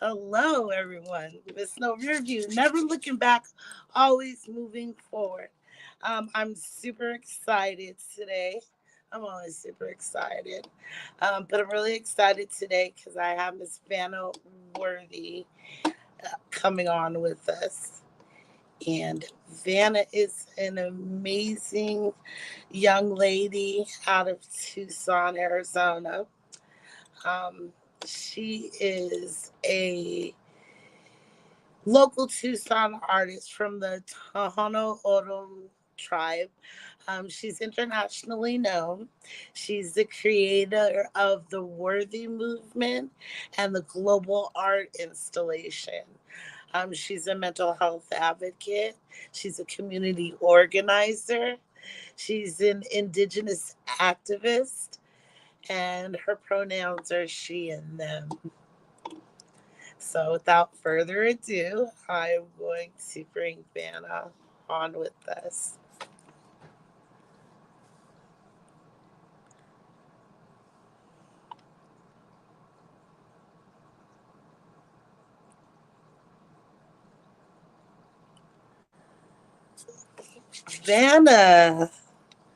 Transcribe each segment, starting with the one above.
Hello, everyone. MissNoRearView, never looking back, always moving forward. I'm super excited today. I'm always super excited, but I'm really excited today because I have Miss Vanna Worthy coming on with us. And Vanna is an amazing young lady out of Tucson, Arizona. Um, she is a local Tucson artist from the Tohono O'odham tribe. She's internationally known. She's the creator of the Worthy Movement and the Global Art Installation. She's a mental health advocate. She's a community organizer. She's an indigenous activist, and her pronouns are she and them. So without further ado, I'm going to bring Vanna on with us. Vanna,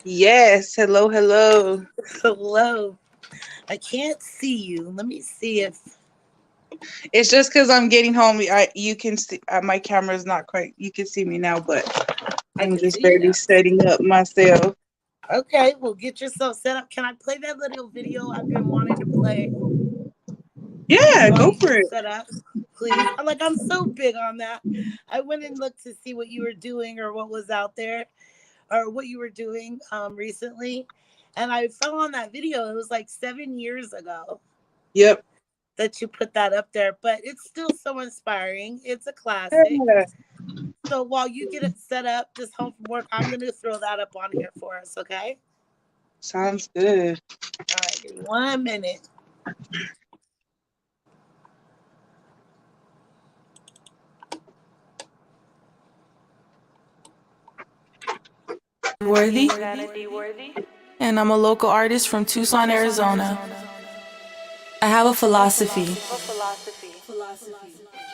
Yes, hello, hello. hello. I can't see you. Let me see if It's just because I'm getting home. You can see my camera's not quite. You can see me now, but I I'm can just see you barely now. setting up myself. Okay, well, get yourself set up. Can I play that little video I've been wanting to play Yeah, while go you for get it. set up? Please. I'm so big on that. I went and looked to see what you were doing or what was out there or what you were doing recently. And I fell on that video. It was like 7 years ago Yep. that you put that up there, but it's still so inspiring. It's a classic. Yeah, So while you get it set up, just home from work, I'm going to throw that up on here for us, okay? sounds good. All right, give me 1 minute. Worthy, and I'm a local artist from Tucson, Arizona. I have a philosophy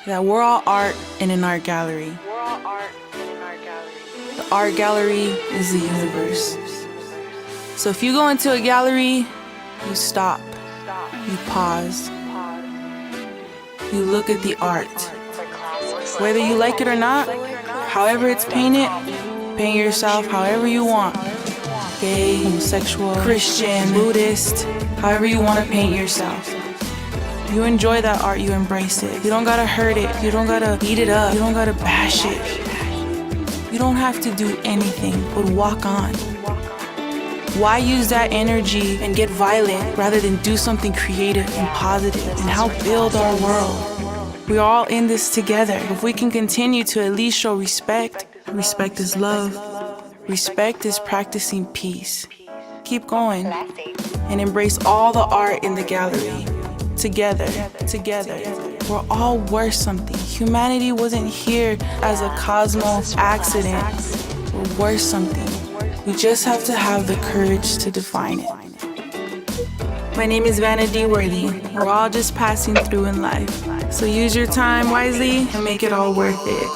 that we're all art in an art gallery. The art gallery is the universe. So if you go into a gallery, you stop, you pause, you look at the art. Whether you like it or not, however it's painted, paint yourself however you want. Gay, homosexual, Christian, Buddhist, however you want to paint yourself. You enjoy that art, you embrace it. You don't gotta hurt it, you don't gotta beat it up, you don't gotta bash it. You don't have to do anything but walk on. Why use that energy and get violent rather than do something creative and positive and help build our world? We're all in this together. If we can continue to at least show respect, respect is love, respect is practicing peace. Keep going and embrace all the art in the gallery. Together, we're all worth something. Humanity wasn't here as a cosmos accident. We're worth something. We just have to have the courage to define it. My name is Vanna D. Worthy. We're all just passing through in life. So use your time wisely and make it all worth it.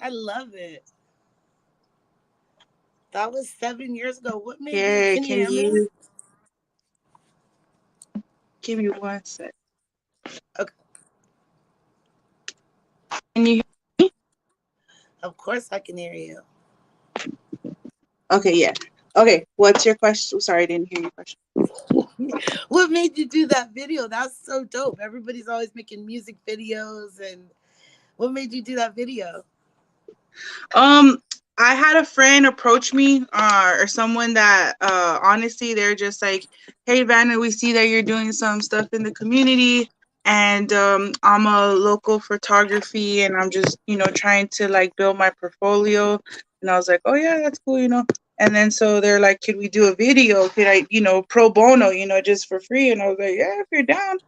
I love it. That was 7 years ago. What made you? Yeah, Can you can hear me? you give me one sec? Okay. Can you? Of course, I can hear you. Okay, yeah. Okay, what's your question? Sorry, I didn't hear your question. What made you do that video? That's so dope. Everybody's always making music videos, and what made you do that video? Um, I had a friend approach me, or someone that, honestly, they're just like, "Hey, Vanna, we see that you're doing some stuff in the community, and I'm a local photography, and I'm just, trying to like build my portfolio." And I was like, "Oh yeah, that's cool." And then so they're like, "Could we do a video? Could I, pro bono, just for free?" And I was like, "Yeah, if you're down."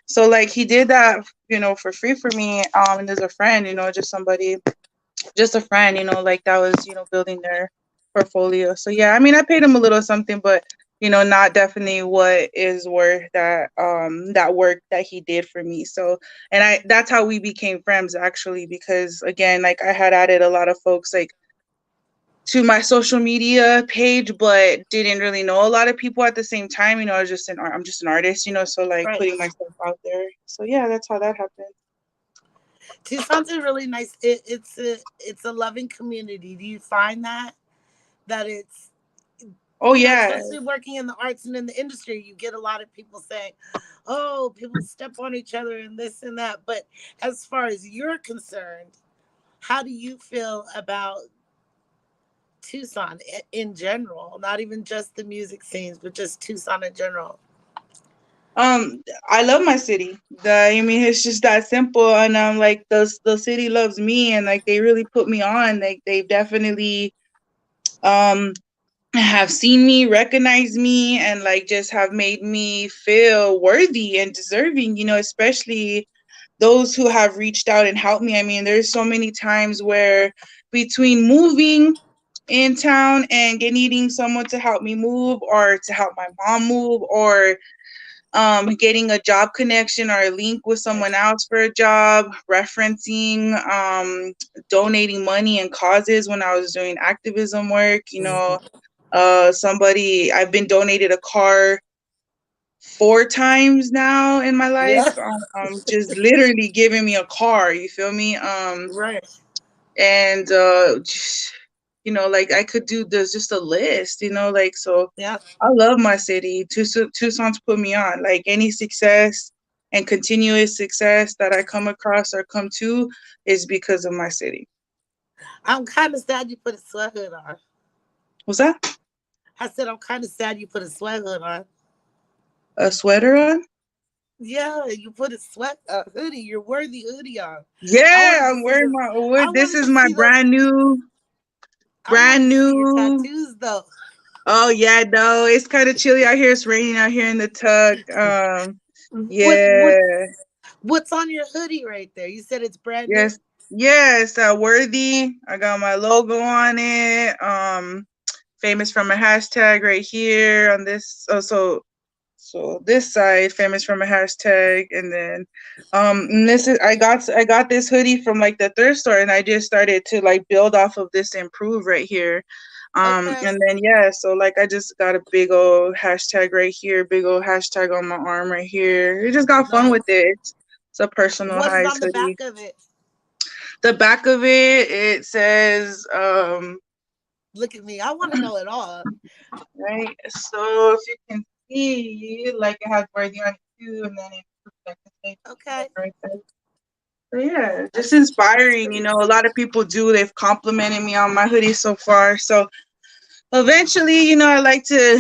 So like he did that, for free for me. And there's a friend, just a friend, like that was, building their portfolio. So yeah, I mean, I paid him a little something, but not definitely what is worth that work that he did for me. So, and that's how we became friends actually, because again, like I had added a lot of folks like to my social media page, but didn't really know a lot of people at the same time. I'm just an artist, so like Right. putting myself out there. So yeah, that's how that happened. Tucson's a really nice. It's a loving community. Do you find that it's Oh yeah. especially working in the arts and in the industry, you get a lot of people saying, "Oh, people step on each other and this and that." But as far as you're concerned, how do you feel about Tucson in general? Not even just the music scenes, but just Tucson in general. I love my city. I mean, it's just that simple. And like the city loves me, and like they really put me on. Like they definitely um have seen me, recognized me, and like just have made me feel worthy and deserving, especially those who have reached out and helped me. I mean, there's so many times where between moving in town and needing someone to help me move, or to help my mom move, or getting a job connection or a link with someone else for a job, referencing, donating money and causes when I was doing activism work, I've been donated a car 4 times now in my Yeah. life, just literally giving me a car, you feel me? Right. And like I could do this, just a list, like, so Yeah. I love my city. Tucson's put me on. Like any success and continuous success that I come across or come to is because of my city. I'm kind of sad you put a sweat hood on. What's that? I said I'm kind of sad you put a sweat hood on. A sweater on? Yeah, you put a hoodie, your worthy hoodie on. I Yeah, wanted to I'm see wearing the my I wood. This wanted is to my see those brand new, I wanted brand to see your new. tattoos though. Oh yeah, no, it's kind of chilly out here. It's raining out here in the tuck. What Yeah, what's on your hoodie right there? You said it's brand new? yes, worthy. I got my logo on it. Famous from a hashtag right here on this. Oh, so this side, famous from a hashtag, and then and this is I got this hoodie from like the thrift store, and I just started to like build off of this to improve right here. Okay. And then yeah, so like I just got a big old hashtag right here, big old hashtag on my arm right here. We just got fun with Nice. it. It's a What is on personalized the hoodie. back of it? The back of it says Look at me. I want to know it all. right. So if you can see, like it has worthy on it too, and then it's like the same Okay. right there. So yeah, just That's inspiring. pretty. A lot of people do. They've complimented me on my hoodie so far. So eventually, I like to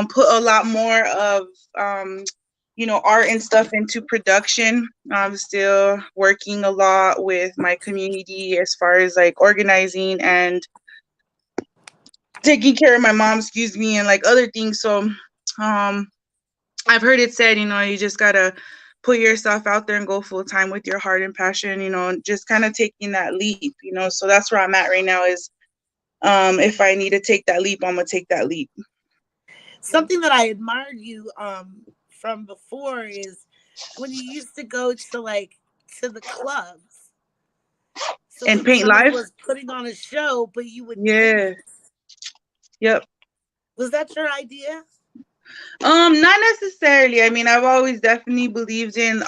put a lot more of art and stuff into production. I'm still working a lot with my community as far as like organizing and taking care of my mom, excuse me, and like other things. So I've heard it said, you just gotta put yourself out there and go full time with your heart and passion, just kind of taking that leap, so that's where I'm at right now is if I need to take that leap, I'm gonna take that leap. Something that I admired you from before is when you used to go to the clubs. So and if paint somebody live. was putting on a show, but you would paint Yeah. it, Yep. was that your idea? Not necessarily. I mean, I've always definitely believed in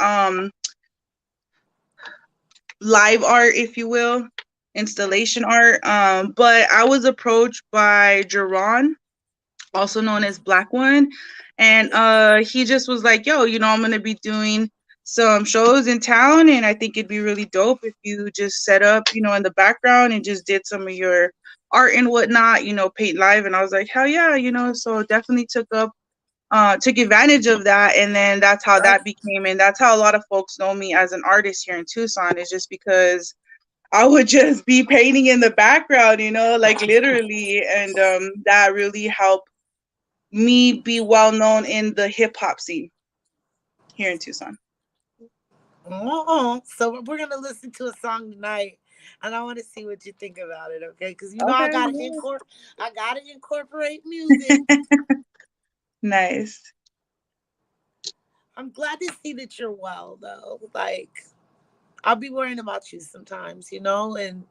live art, if you will, installation art. But I was approached by Jerron, also known as Black One, and he just was like, "Yo, I'm gonna be doing some shows in town, and I think it'd be really dope if you just set up, in the background and just did some of your art and whatnot, paint live." And I was like, "Hell yeah," So definitely took advantage of that, and then that's how Right. that became, and that's how a lot of folks know me as an artist here in Tucson, is just because I would just be painting in the background, like literally, and that really helped me be well known in the hip hop scene here in Tucson. Oh, so we're gonna listen to a song tonight, and I want to see what you think about it. Okay, because I Okay, gotta incorporate music. nice. I'm glad to see that you're well, though. Like, I'll be worrying about you sometimes, and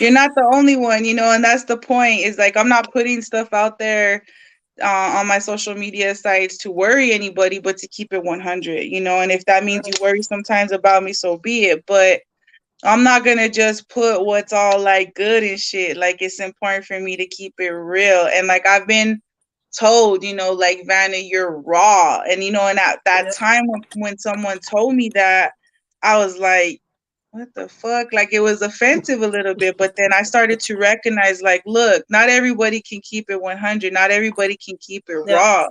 You're not the only one, and that's the point. Is like I'm not putting stuff out there on my social media sites to worry anybody, but to keep it 100, and if that means you worry sometimes about me, so be it. But I'm not gonna just put what's all like good and shit. Like it's important for me to keep it real. And like I've been told, like Vanna, you're raw. And and at that yeah, time when someone told me that, I was like, what the fuck? Like it was offensive a little bit, but then I started to recognize, like, look, not everybody can keep it 100. Not everybody can keep it yeah, raw.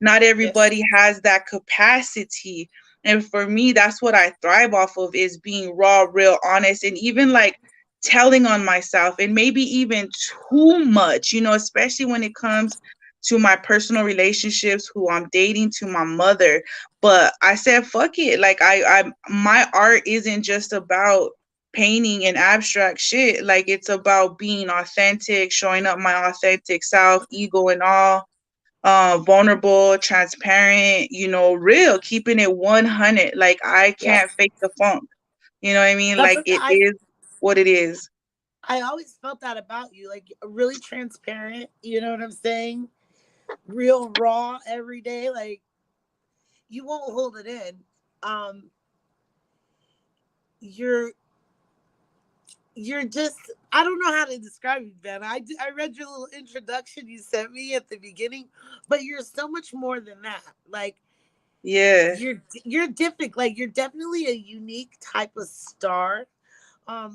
Not yes, everybody has that capacity. And for me, that's what I thrive off of, is being raw, real, honest, and even like telling on myself, and maybe even too much, especially when it comes to my personal relationships, who I'm dating, to my mother. But I said, fuck it. Like my art isn't just about painting and abstract shit. Like it's about being authentic, showing up my authentic self, ego and all, vulnerable, transparent, real, keeping it 100. Like I yes. can't fake the funk. You know what I mean? That's Like what it is what it is. I always felt that about you, like really transparent. You know what I'm saying? Real raw every day. Like you won't hold it in. Um, you're you're just, I don't know how to describe you, Ben. I read your little introduction you sent me at the beginning, but you're so much more than that. Like Yeah. you're different. Like you're definitely a unique type of star.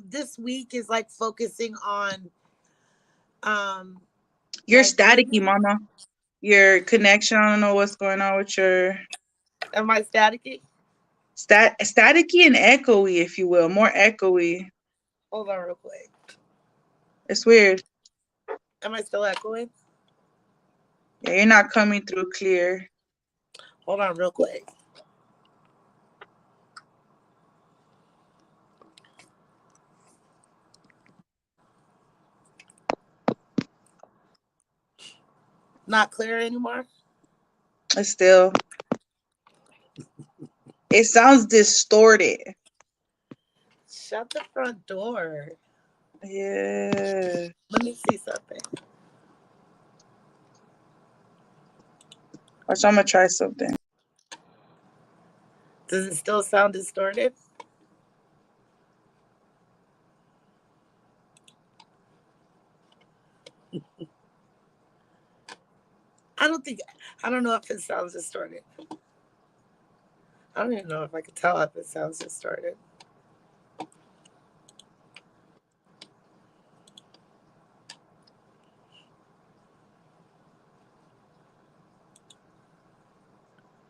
This week is like focusing on um You're like staticky, women. mama. Your connection, I don't know what's going on with your Am I staticky? staticky and echoey, if you will, more echoey. Hold on real quick. It's weird. Am I still echoing? Yeah, you're not coming through clear. Hold on real quick. Not clear anymore. It's still, it sounds distorted. Shut the front door. Yeah. Let me see something. Watch, I'm gonna try something. Does it still sound distorted? I don't think, I don't know if it sounds distorted. I don't even know if I can tell if it sounds distorted.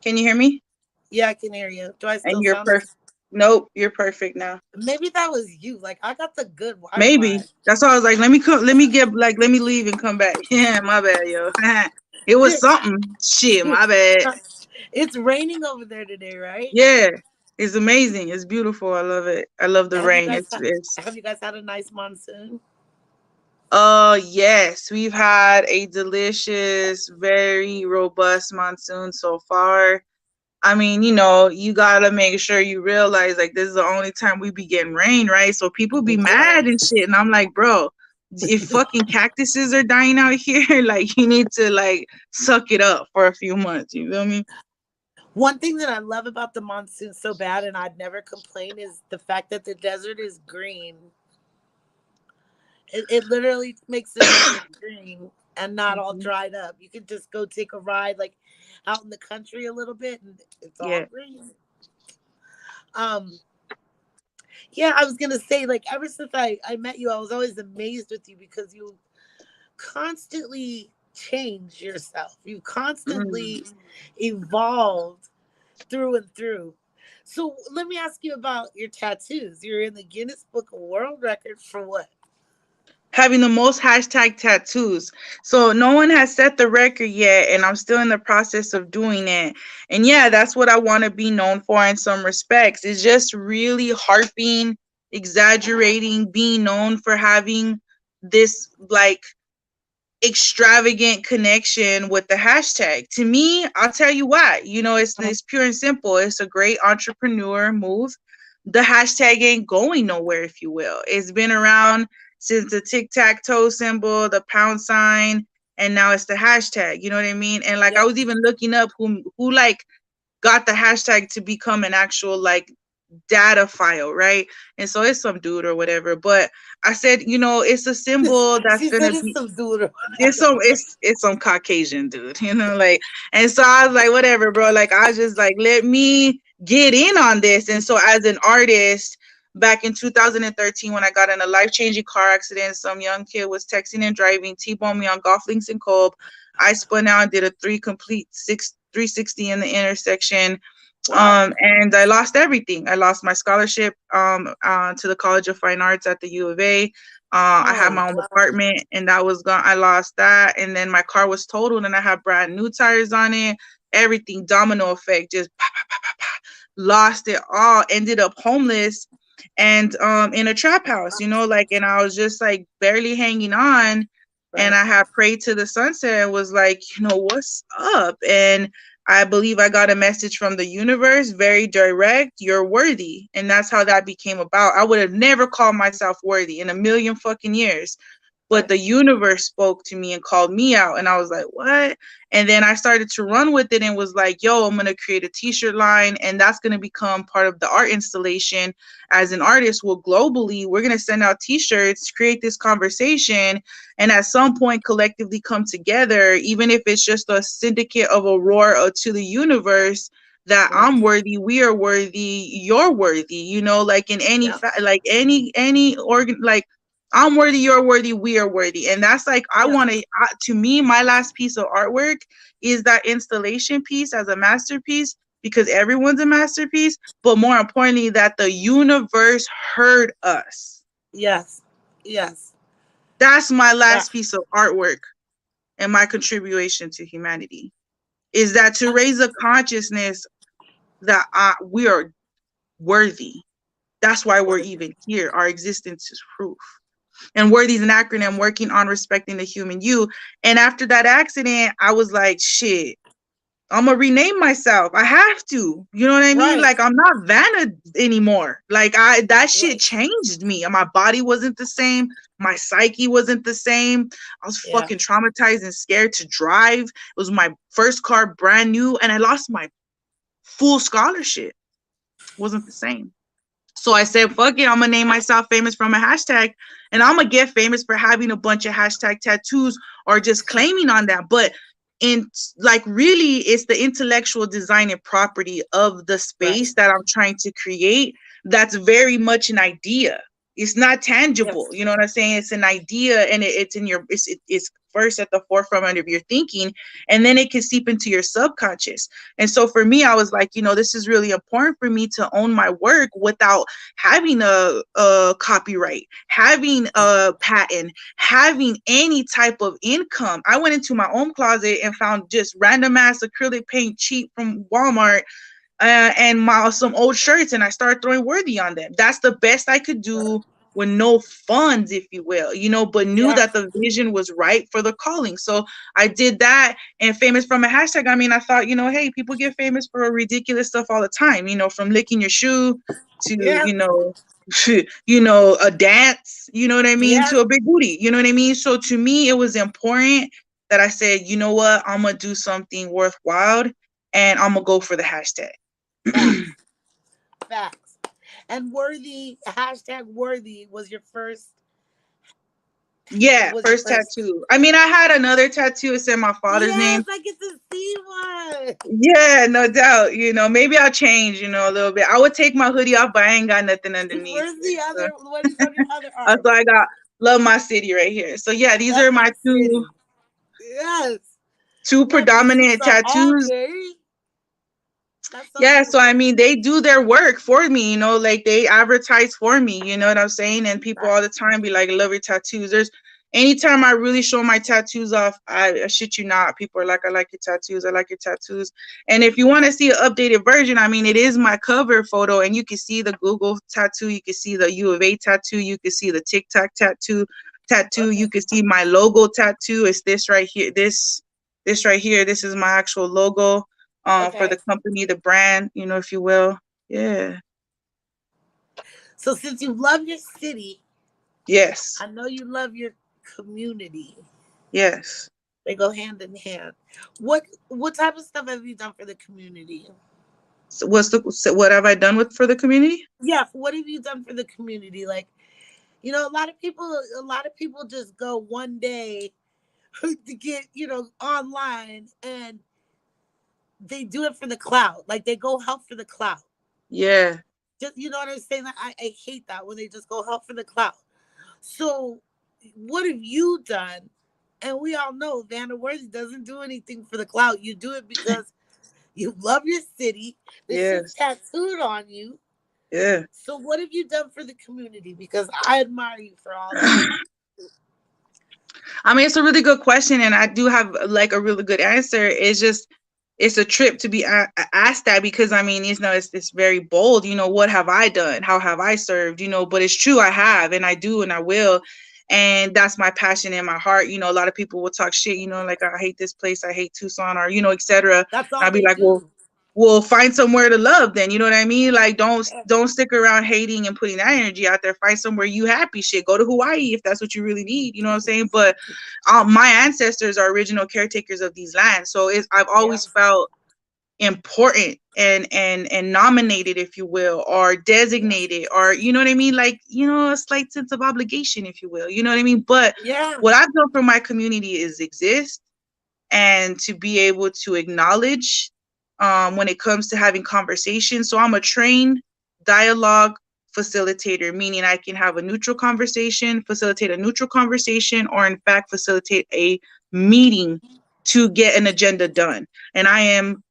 Can you hear me? Yeah, I can hear you. Do I And still you're sound perfect. Nope, you're perfect now. Maybe that was you. Like I got the good Maybe. Wi-Fi. That's why I was like, let me leave and come back. Yeah, my bad, yo. It was something. Shit, my bad. It's raining over there today, right? Yeah. It's amazing. It's beautiful. I love it. I love the rain. It's Have you guys had a nice monsoon? yes, we've had a delicious, very robust monsoon so far. I mean, you gotta make sure you realize like this is the only time we be getting rain, right? So people be mad and Yes. shit, and I'm like, bro, if fucking cactuses are dying out here, like you need to like suck it up for a few months. You feel me? One thing that I love about the monsoon so bad, and I'd never complain, is the fact that the desert is green. It literally makes the desert green and not all Mhm. dried up. You could just go take a ride like out in the country a little bit, and it's all Yeah. green. Um, yeah, I was gonna say, like, ever since I met you, I was always amazed with you because you constantly change yourself. You Mm. constantly evolved through and through. So let me ask you about your tattoos. You're in the Guinness Book of World Record for what? Having the most hashtag tattoos. So no one has set the record yet, and I'm still in the process of doing it. And yeah, that's what I want to be known for in some respects. It's just really harping, exaggerating, being known for having this like extravagant connection with the hashtag. To me, I'll tell you why. It's pure and simple. It's a great entrepreneur move. The hashtag ain't going nowhere, if you will. It's been around since the tic-tac-toe symbol, the pound sign, and now it's the hashtag. You know what I mean? And like I Yeah. was even looking up who like got the hashtag to become an actual like data file, right? And so it's some dude or whatever. But I said, it's a symbol that's She gonna said it's be some dude or it's some whatever. it's some Caucasian dude, like, and so I was like, whatever, bro. Like I was just like, let me get in on this. And so as an artist, back in 2013, when I got in a life-changing car accident, some young kid was texting and driving, T-boned me on Golf Links and Kolb. I spun out and did a 360 in the intersection. Wow. And I lost everything. I lost my scholarship to the College of Fine Arts at the U of A. I had Oh my own wow. apartment, and that was gone. I lost that, and then my car was totaled, and I had brand new tires on it. Everything, domino effect, just pa, pa, pa, pa, pa. Lost it all. Ended up homeless, and in a trap house, like, and I was just like barely hanging on, and Right. I had prayed to the sunset and was like, what's up? And I believe I got a message from the universe, very direct, you're worthy. And that's how that became about. I would have never called myself worthy in a million fucking years. But Right. the universe spoke to me and called me out. And I was like, what? And then I started to run with it and was like, yo, I'm going to create a t-shirt line. And that's going to become part of the art installation. As an artist, well, globally, we're going to send out t-shirts, create this conversation, and at some point collectively come together, even if it's just a syndicate of Aurora to the universe, that Right. I'm worthy, we are worthy, you're worthy, like in any Yeah. like any organ, like I'm worthy, you're worthy, we are worthy. And that's like, I Yeah. want to me, my last piece of artwork is that installation piece as a masterpiece, because everyone's a masterpiece, but more importantly, that the universe heard us. Yes. Yes. That's my Yeah. last piece of artwork and my contribution to humanity, is that to And raise a consciousness that we are worthy. That's why we're even here. Our existence is proof. And worthy is an acronym, working on respecting the human you. And after that accident, I was like, shit, I'm gonna rename myself. I have to. You know what I mean? right. Like, I'm not Vanna anymore. Like, that shit Right. changed me. And my body wasn't the same. My psyche wasn't the same. I was Yeah. fucking traumatized and scared to drive. It was my first car, brand new, and I lost my full scholarship. Wasn't the same. So I said, fuck it, I'm gonna name myself famous from a hashtag, and I'm gonna get famous for having a bunch of hashtag tattoos or just claiming on that. But in like, really, it's the intellectual design and property of the Right. space that I'm trying to create that's very much an idea. It's not tangible. Yes. You know what I'm saying? It's an idea, and it's in your it's first at the forefront of your thinking, and then it can seep into your subconscious. And so for me, I was like, this is really important for me to own my work without having a copyright, having a patent, having any type of income. I went into my own closet and found just random ass acrylic paint cheap from Walmart, and some old shirts, and I started throwing worthy on them. That's the best I could do with no funds, if you will, but knew Yeah. that the vision was right for the calling. So I did that. And famous from a hashtag, I mean, I thought, hey, people get famous for ridiculous stuff all the time, from licking your shoe to, Yeah. a dance, you know what I mean, Yeah. to a big booty, you know what I mean? So to me, it was important that I said, you know what, I'm going to do something worthwhile and I'm going to go for the hashtag. Facts. Facts. And worthy, hashtag worthy was your first. Yeah, Was your first first. tattoo. I mean, I had another tattoo. It said my father's Yes, name. I get to see one. Yeah, no doubt. Maybe I'll change, a little bit. I would take my hoodie off, but I ain't got nothing underneath. Where's the So, other? What is on your other arm? so I got love my city right here. So yeah, these Love are my my two city. Yes. Love my city. predominant So all tattoos. day. That's so Yeah, so I beautiful. mean, they do their work for me, like they advertise for me, you know what I'm saying? And people all the time be like, love your tattoos. There's anytime I really show my tattoos off, I shit you not, people are like, I like your tattoos, I like your tattoos. And if you want to see an updated version, I mean, it is my cover photo, and you can see the Google tattoo, you can see the U of A tattoo, you can see the TikTok tattoo, Okay. you can see my logo tattoo. It's this right here, this right here. This is my actual logo. For Okay. the company, the brand, if you will. Yeah. So since you love your city, Yes. I know you love your community. Yes. They go hand in hand. What type of stuff have you done for the community? So what have I done for the community? Yeah, what have you done for the community? Like, a lot of people just go one day to get, online, and they do it for the clout. Like they go help for the clout. Yeah. Just, you know what I'm saying? I hate that when they just go help for the clout. So what have you done? And we all know Vanna Worthy doesn't do anything for the clout. You do it because you love your city. This shit's Yes. tattooed on you. Yeah. So what have you done for the community? Because I admire you for all that. I mean, it's a really good question, and I do have like a really good answer. It's a trip to be asked that, because I mean, it's very bold. What have I done? How have I served? But it's true, I have, and I do, and I will. And that's my passion and my heart. A lot of people will talk shit, like, I hate this place, I hate Tucson, or, etc. And That's all I'll be they like, well, do. we'll find somewhere to love then, you know what I mean? Like, Yes. don't stick around hating and putting that energy out there. Find somewhere you happy. Shit, go to Hawaii if that's what you really need, you know what I'm saying? But my ancestors are original caretakers of these lands, so I've always Yes. felt important and nominated, if you will, or Yes. designated, or you know what I mean, like, a slight sense of obligation, if you will, you know what I mean? But Yeah. what I've done for my community is exist, and to be able to acknowledge when it comes to having conversations. So I'm a trained dialogue facilitator, meaning I can have a neutral conversation, facilitate a neutral conversation, or in fact facilitate a meeting to get an agenda done. And I am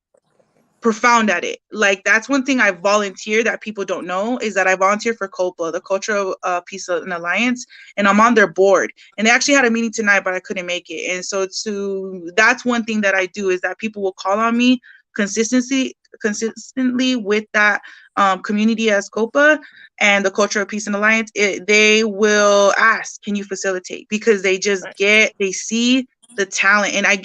profound at it. Like, that's one thing I volunteer that people don't know, is that I volunteer for COPA, the Cultural Peace and Alliance, and I'm on their board. And they actually had a meeting tonight, but I couldn't make it. And so that's one thing that I do, is that people will call on me consistently with that community as COPA and the Cultural Peace and Alliance. They will ask, can you facilitate? Because they just Right. they see the talent, and I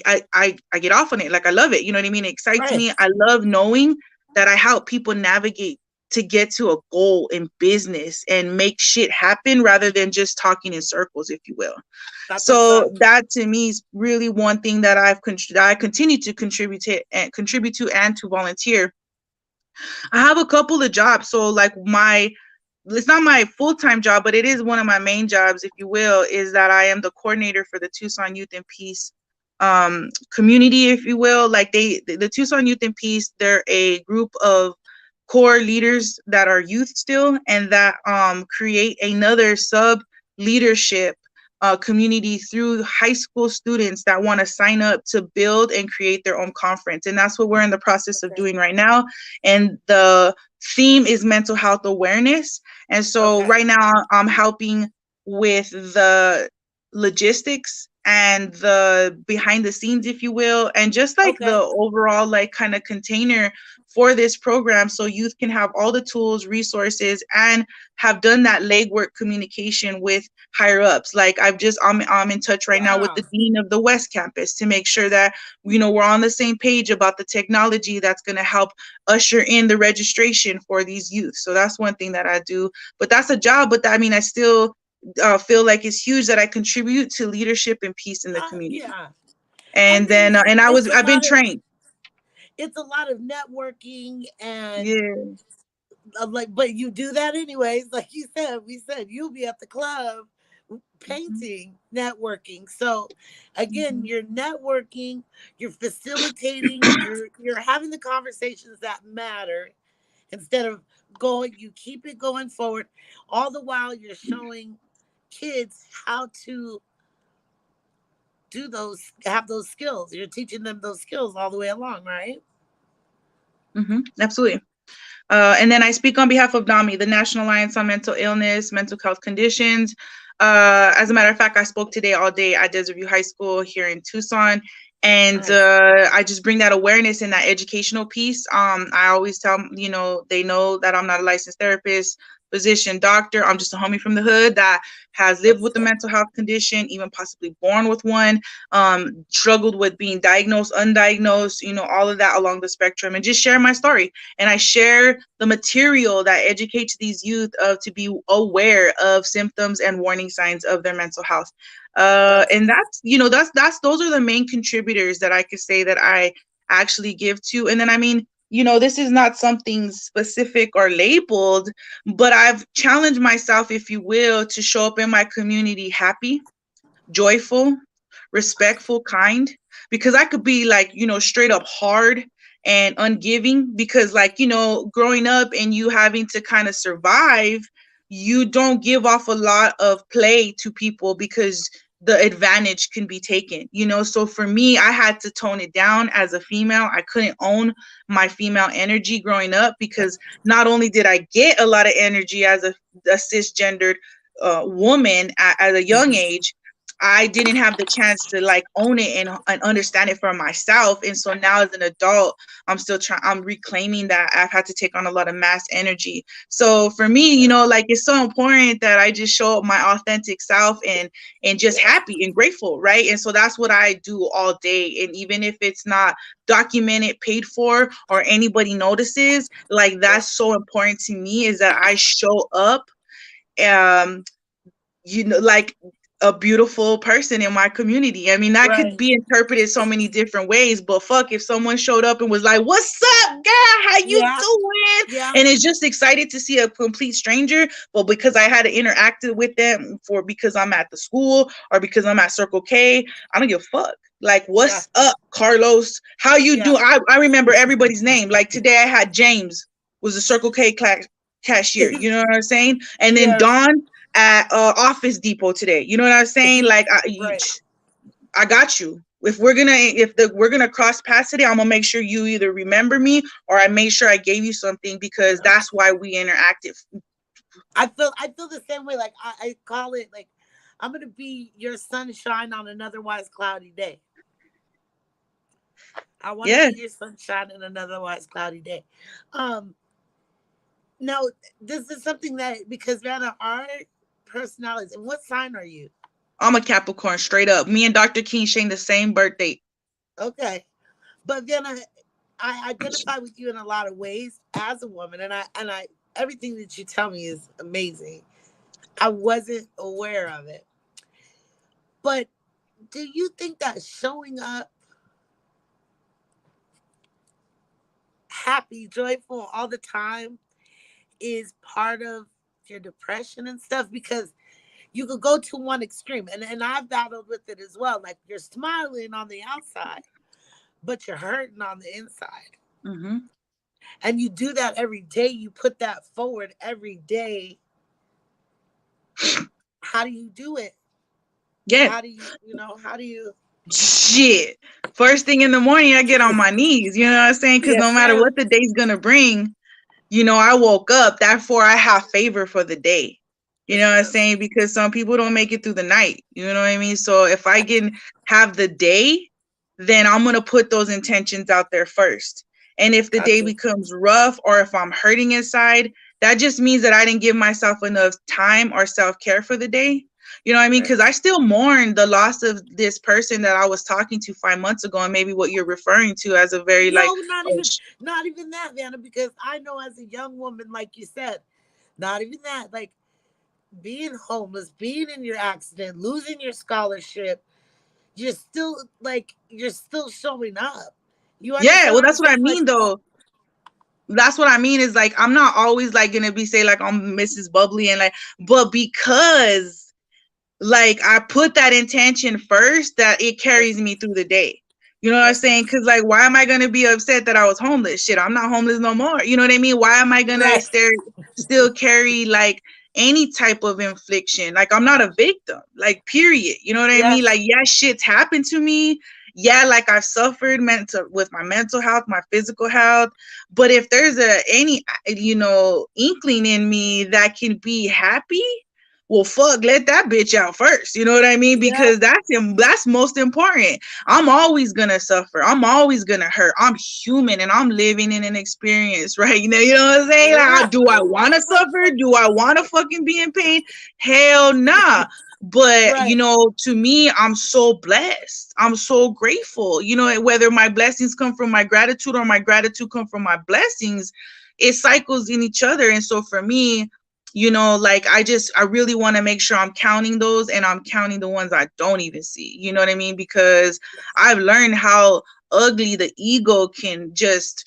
get off on it. Like, I love it, you know what I mean? It excites Right. me. I love knowing that I help people navigate to get to a goal in business and make shit happen, rather than just talking in circles, if you will. That's what's So up. that to me is really one thing that I continue to contribute to and to volunteer. I have a couple of jobs, so like it's not my full-time job, but it is one of my main jobs, if you will, is that I am the coordinator for the Tucson Youth and Peace community, if you will. Like, the Tucson Youth and Peace, they're a group of core leaders that are youth still, and that create another sub leadership community through high school students that want to sign up to build and create their own conference. And that's what we're in the process of Okay. doing right now. And the theme is mental health awareness. And so Okay. right now I'm helping with the logistics and the behind the scenes, if you will, and just like the Okay. overall like kind of container for this program, so youth can have all the tools, resources, and have done that legwork communication with higher ups. Like I'm in touch right now with Wow. the dean of the West Campus to make sure that we're on the same page about the technology that's going to help usher in the registration for these youth. So that's one thing that I do, but that's a job. But I mean, I still feel like it's huge that I contribute to leadership and peace in the community. Yeah. And And then then and I've been trained. it's a lot of networking and Yeah. like, but you do that anyways. Like you said, we said you'll be at the club Mm-hmm. painting, networking. So again, Mm-hmm. you're networking, you're facilitating, you're having the conversations that matter instead of going, you keep it going forward. All the while you're showing kids how to have those skills. You're teaching them those skills all the way along, right? Mm-hmm. Absolutely. And then I speak on behalf of NAMI, the National Alliance on Mental Illness, Mental Health Conditions. As a matter of fact, I spoke today all day at Desert View High School here in Tucson. And Nice. I just bring that awareness and that educational piece. I always tell, they know that I'm not a licensed therapist, physician, doctor. I'm just a homie from the hood that has lived with a mental health condition, even possibly born with one, struggled with being diagnosed, undiagnosed, all of that along the spectrum, and just share my story. And I share the material that educates these youth to be aware of symptoms and warning signs of their mental health. That's And that's those are the main contributors that I could say that I actually give to. And then I mean, this is not something specific or labeled, but I've challenged myself, if you will, to show up in my community happy, joyful, respectful, kind, because I could be like, straight up hard and ungiving, because like, growing up and you having to kind of survive, you don't give off a lot of play to people because the advantage can be taken, so for me, I had to tone it down as a female. I couldn't own my female energy growing up, because not only did I get a lot of energy as a cisgendered woman at a young age, I didn't have the chance to like own it and understand it for myself. And so now as an adult, I'm reclaiming that. I've had to take on a lot of mass energy. So for me, like, it's so important that I just show up my authentic self and just happy and grateful, right? And so that's what I do all day. And even if it's not documented, paid for, or anybody notices, like, that's so important to me, is that I show up like a beautiful person in my community. I mean, that could right. be interpreted so many different ways, but fuck, if someone showed up and was like, "What's up, girl? How you Yeah. doing?" Yeah. And is just excited to see a complete stranger, but because I had to interact with them because I'm at the school or because I'm at Circle K, I don't give a fuck. Like, Yeah. what's up, Carlos? How you Yeah. doing? I remember everybody's name. Like today, I had James, was a Circle K cashier. You know what I'm saying? And then Yes. Dawn at Office Depot today. You know what I'm saying? Like, Right. I got you. If we're gonna cross paths today, I'm gonna make sure you either remember me or I made sure I gave you something, because Yeah. that's why we interacted. I feel the same way. Like I call it like I'm gonna be your sunshine on an otherwise cloudy day. I want to Yeah, be your sunshine on an otherwise cloudy day. Um, no, this is something that because Vanna, our personalities. And what sign are you? I'm a Capricorn, straight up. Me and Dr. King sharing the same birthday. Okay, but Vanna, I identify with you in a lot of ways as a woman, and I everything that you tell me is amazing. I wasn't aware of it, but do you think that showing up happy, joyful all the time is part of your depression and stuff? Because you could go to one extreme, and I've battled with it as well. Like you're smiling on the outside, but you're hurting on the inside. Mm-hmm. And you do that every day. You put that forward every day. How do you do it? Yeah. How do you Shit. First thing in the morning, I get on my knees. You know what I'm saying? Because no Yes, matter ma'am. what the day's gonna bring, I woke up. Therefore, I have favor for the day. You know what I'm saying? Because some people don't make it through the night. You know what I mean? So if I can have the day, then I'm going to put those intentions out there first. And if the day Gotcha. becomes rough or if I'm hurting inside, that just means that I didn't give myself enough time or self-care for the day. You know what I mean? Right. Because I still mourn the loss of this person that I was talking to 5 months ago, and maybe what you're referring to as a very like, No, not even that, Vanna, because I know as a young woman, like you said, not even that, like being homeless, being in your accident, losing your scholarship, you're still showing up. You yeah, understand well, what I'm that's what I saying? mean Like, though. That's what I mean is like I'm not always like gonna be say like I'm Mrs. Bubbly and like, but because like I put that intention first, that it yes, carries me through the day. You know what I'm yes, saying? Because like, why am I gonna be upset that I was homeless? Shit, I'm not homeless no more. You know what I mean? Why am I gonna right, still carry like any type of infliction? Like I'm not a victim. Like period. You know what I mean? yes, Like yeah, shit's happened to me. Yeah, like I've suffered mental with my mental health, my physical health. But if there's any inkling in me that can be happy, well, fuck, let that bitch out first. You know what I mean? yeah, Because that's most important. I'm always gonna suffer. I'm always gonna hurt. I'm human and I'm living in an experience, right? You know what I'm saying? yeah. Like, do I want to suffer? Do I want to fucking be in pain? Hell nah. But Right. to me, I'm so blessed. I'm so grateful. Whether my blessings come from my gratitude or my gratitude come from my blessings, it cycles in each other. And so for me, like I really want to make sure I'm counting those, and I'm counting the ones I don't even see. You know what I mean? Because I've learned how ugly the ego can just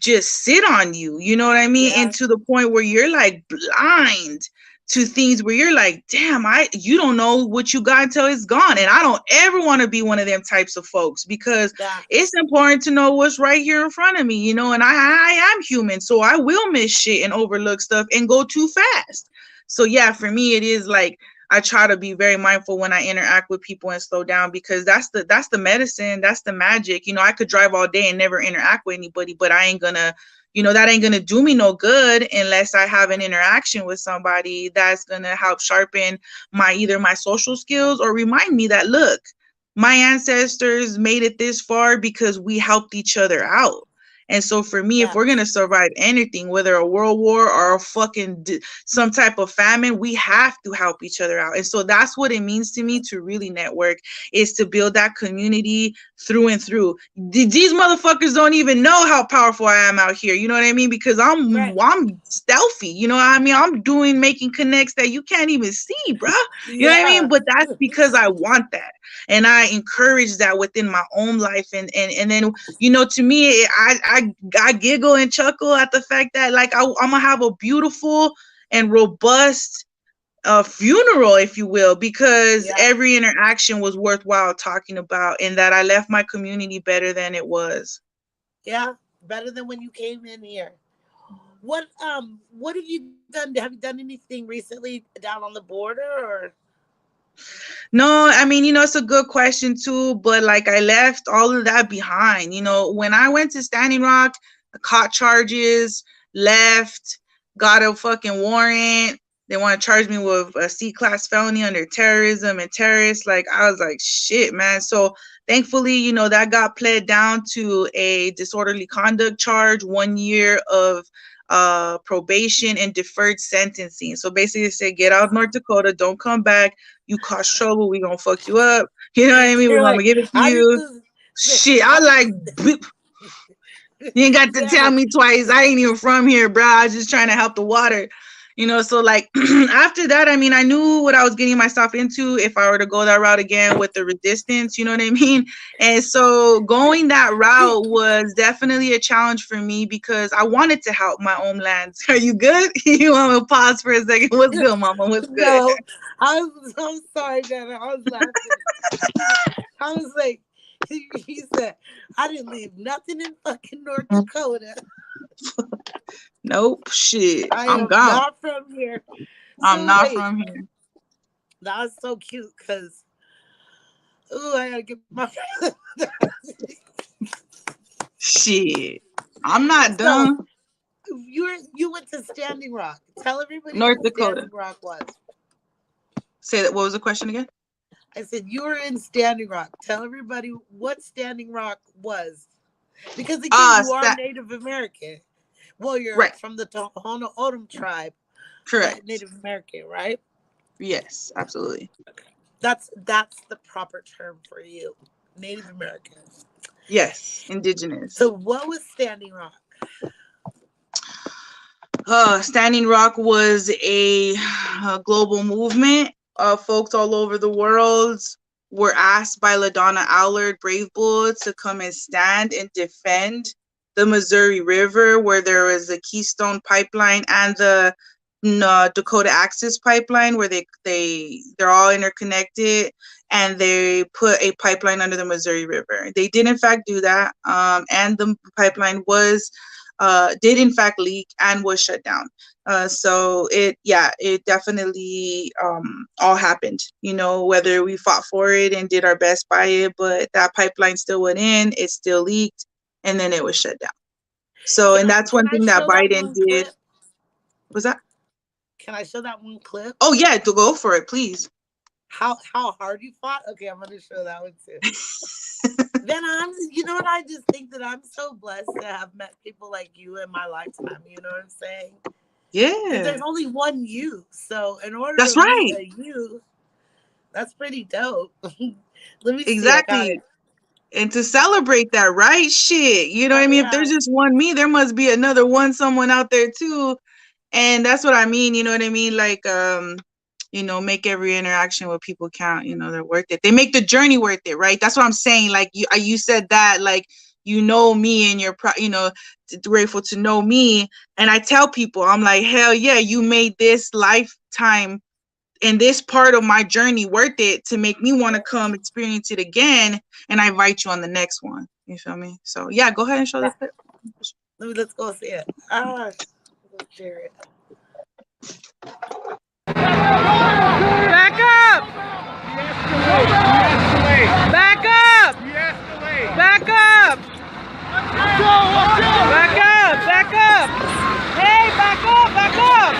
sit on you. You know what I mean? And Yeah, to the point where you're like blind to things, where you're like, damn, you don't know what you got until it's gone. And I don't ever want to be one of them types of folks, because that, it's important to know what's right here in front of me, and I am human, so I will miss shit and overlook stuff and go too fast. So yeah, for me, it is like I try to be very mindful when I interact with people and slow down, because that's the medicine, that's the magic. I could drive all day and never interact with anybody, but I ain't gonna, that ain't gonna do me no good unless I have an interaction with somebody that's gonna help sharpen either my social skills or remind me that, look, my ancestors made it this far because we helped each other out. And so for me, if that, we're going to survive anything, whether a world war or a fucking some type of famine, we have to help each other out. And so that's what it means to me to really network, is to build that community through and through. These motherfuckers don't even know how powerful I am out here. You know what I mean? Because right. I'm stealthy. You know what I mean? I'm making connects that you can't even see, bro. You know what I mean? Yeah. But that's because I want that. And I encourage that within my own life. And then, to me, I giggle and chuckle at the fact that like I'm gonna have a beautiful and robust funeral, if you will, because Yeah. every interaction was worthwhile talking about, and that I left my community better than it was. Yeah. Better than when you came in here. What have you done? Have you done anything recently down on the border or No, I mean, it's a good question too, but like I left all of that behind. When I went to Standing Rock, I caught charges, left, got a fucking warrant. They want to charge me with a C-class felony under terrorism and terrorists. Like, I was like, shit, man. So thankfully, that got pled down to a disorderly conduct charge, 1 year of probation and deferred sentencing. So basically, they said, get out of North Dakota, don't come back. You cause trouble, we gonna fuck you up. You know what I mean? We're you're gonna like, give it to I need you. to Shit, I I need like, to you ain't got to yeah, tell me twice. I ain't even from here, bro. I was just trying to help the water. So like after that, I mean, I knew what I was getting myself into if I were to go that route again with the resistance, you know what I mean? And so going that route was definitely a challenge for me, because I wanted to help my homelands. Are you good? You want me to pause for a second? What's good, mama? What's good? no. I'm sorry, Dana. I was laughing. I was like, he said, I didn't leave nothing in fucking North Dakota. Nope, shit. I I'm am gone. not from here. I'm So not wait, from here. that was so cute because I gotta get my Shit. I'm not so done. you went to Standing Rock. Tell everybody North what Dakota. Standing Rock was. Say that. What was the question again? I said you were in Standing Rock. Tell everybody what Standing Rock was, because again, you are Native American. Well, you're Right. from the Tohono O'odham tribe, Correct. but Native American, right? Yes, absolutely. Okay. That's the proper term for you, Native American. Yes, indigenous. So, what was Standing Rock? Standing Rock was a global movement of folks all over the world were asked by LaDonna Allard Brave Bull to come and stand and defend the Missouri River, where there was a Keystone Pipeline and the Dakota Access Pipeline, where they're all interconnected, and they put a pipeline under the Missouri River. They did in fact do that, and the pipeline was did in fact leak and was shut down. So it definitely all happened, you know, whether we fought for it and did our best by it, but that pipeline still went in, it still leaked, and then it was shut down. So, and that's one thing that Biden did. Was that? Can I show that one clip? Oh yeah, to go for it, please. How hard you fought? Okay, I'm gonna show that one too. Then you know what? I just think that I'm so blessed to have met people like you in my lifetime. You know what I'm saying? Yeah. There's only one you, so in order that's to right. meet a you, that's pretty dope. Let me exactly. See, and to celebrate that, right? Shit, you know what I mean? Yeah. If there's just one me, there must be another one someone out there too. And that's what I mean, you know what I mean? Like, you know, make every interaction with people count, you know, they're worth it. They make the journey worth it, right? That's what I'm saying. Like, you said that, like, you know me and you're, you know, grateful to know me. And I tell people, I'm like, hell yeah, you made this lifetime and this part of my journey worth it to make me want to come experience it again. And I invite you on the next one. You feel me? So yeah, go ahead and show that clip. Let's go see it. Let's share it. Back up! Back up! Back up! Back up! Back up! Hey, back up! Back up!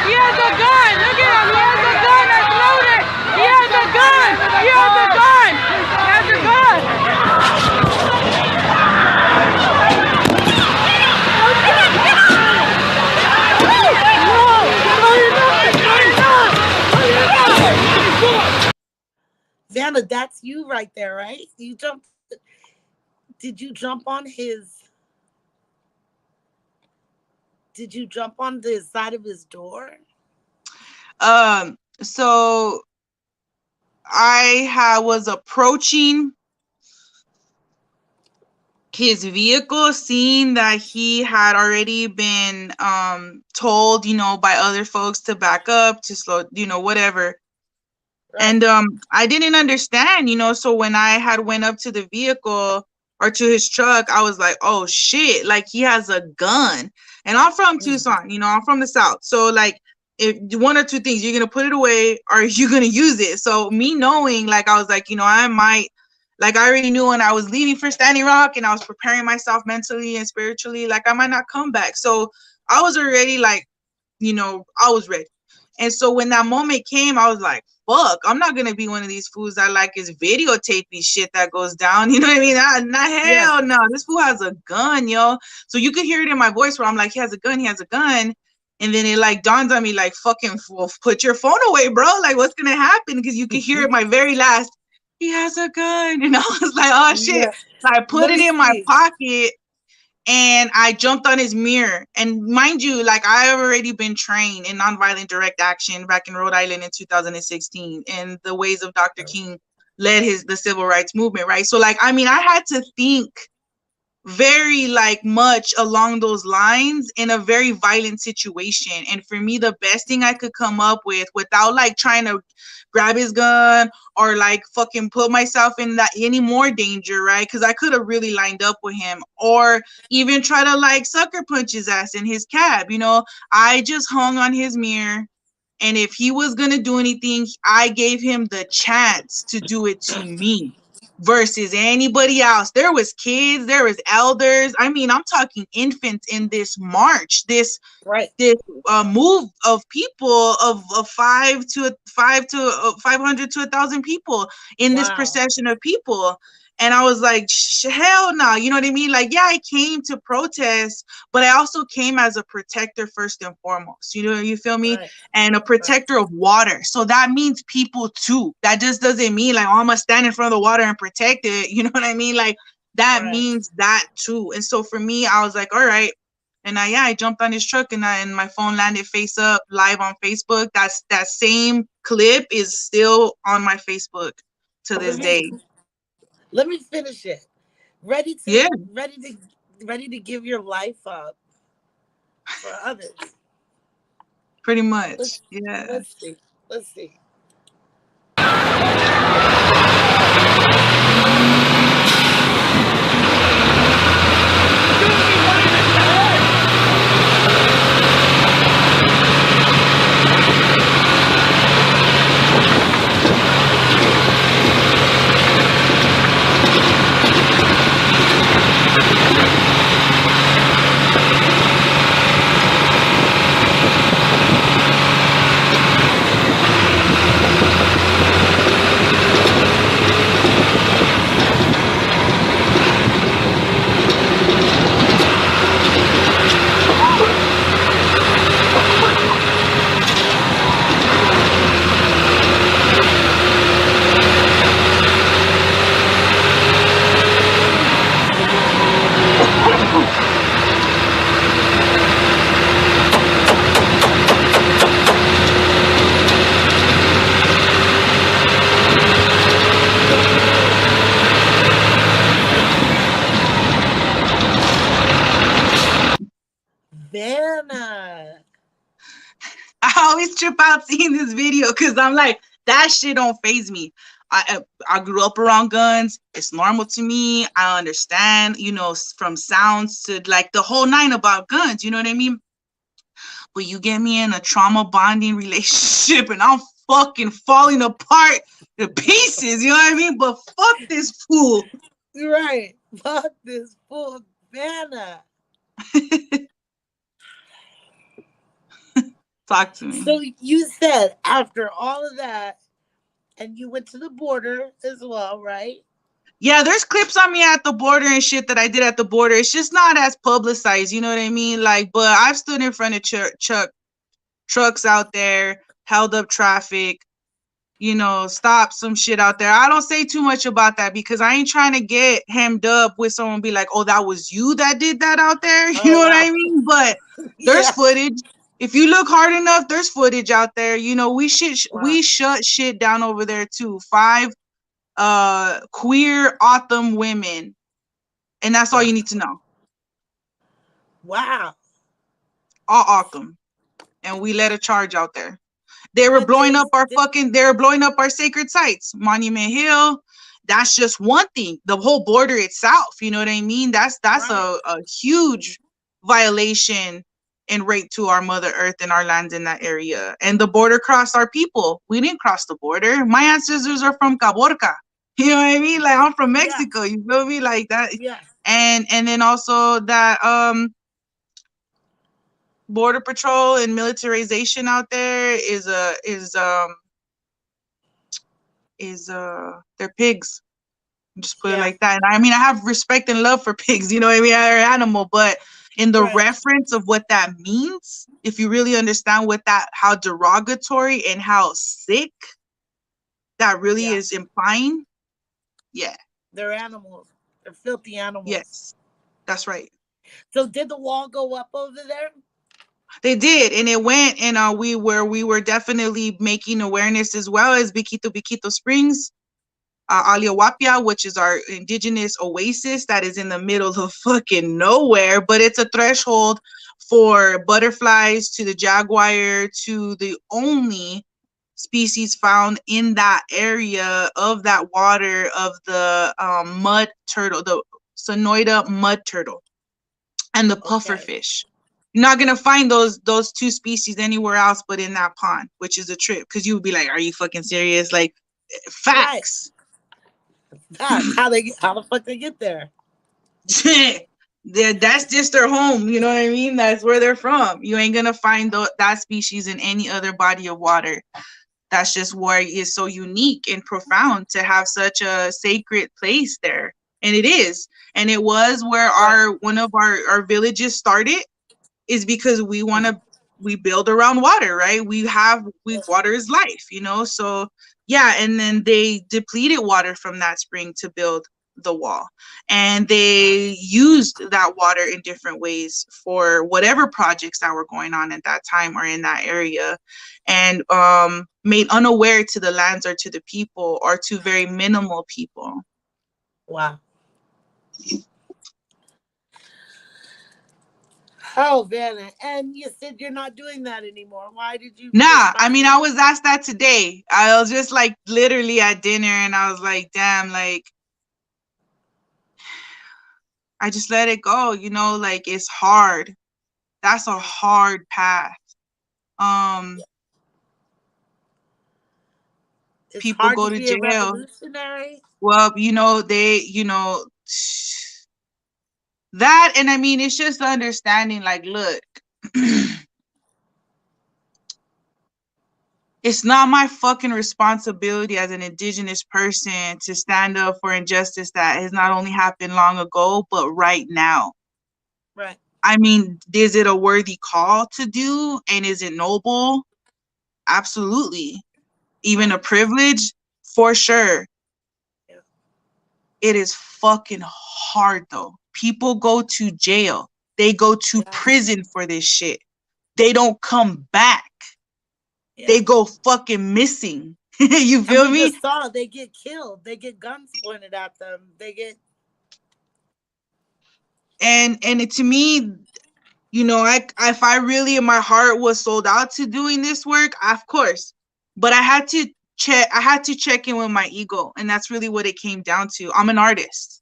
He has a gun! Look at him! He has a gun that's loaded! He has a gun! He has a gun! He has a gun! Vana, that's you right there, right? You jumped. Did you jump on his? Did you jump on the side of his door? So I was approaching his vehicle, seeing that he had already been told, you know, by other folks to back up, to slow, you know, whatever. Right. And I didn't understand, you know, so when I had went up to the vehicle or to his truck, I was like, oh shit, like he has a gun. And I'm from Tucson, you know, I'm from the South. So like, if one or two things, you're going to put it away or you're going to use it. So me knowing, like, I was like, you know, I might, like, I already knew when I was leaving for Standing Rock and I was preparing myself mentally and spiritually, like I might not come back. So I was already like, you know, I was ready. And so when that moment came, I was like, fuck, I'm not going to be one of these fools that like is videotaping shit that goes down. You know what I mean? Hell no. This fool has a gun, yo. So you could hear it in my voice where I'm like, he has a gun, he has a gun. And then it like dawns on me like, fucking put your phone away, bro. Like, what's going to happen? Because you could hear it my very last, he has a gun. And I was like, oh shit. Yeah. So I put it in my pocket. And I jumped on his mirror. And mind you, like I have already been trained in nonviolent direct action back in Rhode Island in 2016. And the ways of Dr. King led the civil rights movement, right? So like, I mean, I had to think very like much along those lines in a very violent situation. And for me, the best thing I could come up with without like trying to grab his gun or like fucking put myself in that any more danger, right? Because I could have really lined up with him or even try to like sucker punch his ass in his cab, you know. I just hung on his mirror, and if he was gonna do anything, I gave him the chance to do it to me. versus anybody else. There was kids, there was elders. I mean, I'm talking infants in this march, this move of people of 500 to 1,000 people in this procession of people. And I was like, hell no, you know what I mean? Like, yeah, I came to protest, but I also came as a protector first and foremost. You know, you feel me? Right. And a protector of water. So that means people too. That just doesn't mean like, oh, I'm gonna stand in front of the water and protect it. You know what I mean? Like that means that too. And so for me, I was like, all right. And I jumped on his truck and my phone landed face up live on Facebook. That same clip is still on my Facebook to this day. Let me finish it. Ready to give your life up for others. Pretty much. Let's see. Vana. I always trip out seeing this video because I'm like, that shit don't faze me. I grew up around guns. It's normal to me. I understand, you know, from sounds to like the whole nine about guns. You know what I mean? But you get me in a trauma bonding relationship and I'm fucking falling apart to pieces. You know what I mean? But fuck this fool. Right. Fuck this fool, Vana. Talk to me. So you said after all of that, and you went to the border as well, right? Yeah, there's clips on me at the border and shit that I did at the border. It's just not as publicized, you know what I mean? Like, but I've stood in front of trucks out there, held up traffic, you know, stopped some shit out there. I don't say too much about that because I ain't trying to get hemmed up with someone be like, oh, that was you that did that out there. You know what I mean? But there's footage. If you look hard enough, there's footage out there. You know, we shut shit down over there too. 5 queer autumn women, and that's all you need to know. Wow. All autumn, and we led a charge out there. They were blowing up our sacred sites, Monument Hill. That's just one thing. The whole border itself, you know what I mean? That's a huge violation and rape to our Mother Earth and our lands in that area. And the border crossed our people. We didn't cross the border. My ancestors are from Caborca. You know what I mean? Like I'm from Mexico. You feel me? Like that. Yeah. And then also that border patrol and militarization out there they're pigs. Just put it like that. And I mean, I have respect and love for pigs, you know what I mean? They're an animal, but in the reference of what that means, if you really understand how derogatory and how sick that really is implying, they're animals. They're filthy animals. Yes, that's right. So did the wall go up over there? They did, and it went, and we were definitely making awareness as well as Biquito Springs, Aliawapia, which is our indigenous oasis that is in the middle of fucking nowhere, but it's a threshold for butterflies to the jaguar to the only species found in that area of that water of the mud turtle, the Sonoida mud turtle, and the pufferfish. You're not gonna find those 2 species anywhere else but in that pond, which is a trip, because you would be like, "Are you fucking serious?" Like, facts. That's how the fuck they get there. That's just their home. You know what I mean? That's where they're from. You ain't gonna find that species in any other body of water. That's just why it's so unique and profound to have such a sacred place there. And it is. And it was where one of our villages started, is because we build around water, right? Water is life, so yeah. And then they depleted water from that spring to build the wall, and they used that water in different ways for whatever projects that were going on at that time or in that area, and made unaware to the lands or to the people or to very minimal people. Wow. Oh, Vanna, and you said you're not doing that anymore. Why did you Nah, I mean, decide? I was asked that today. I was just like literally at dinner, and I was like, damn, like, I just let it go, like, it's hard. That's a hard path. It's People hard go to to be a jail. revolutionary. Well, that, and I mean, it's just understanding, like, look, it's not my fucking responsibility as an indigenous person to stand up for injustice that has not only happened long ago, but right now. Right. I mean, is it a worthy call to do? And is it noble? Absolutely. Even a privilege? For sure. Yeah. It is fucking hard though. People go to jail. They go to prison for this shit. They don't come back. Yeah. They go fucking missing. You feel and we me? just saw they get killed. They get guns pointed at them. They get. And to me, if I really in my heart was sold out to doing this work, of course. But I had to check in with my ego, and that's really what it came down to. I'm an artist.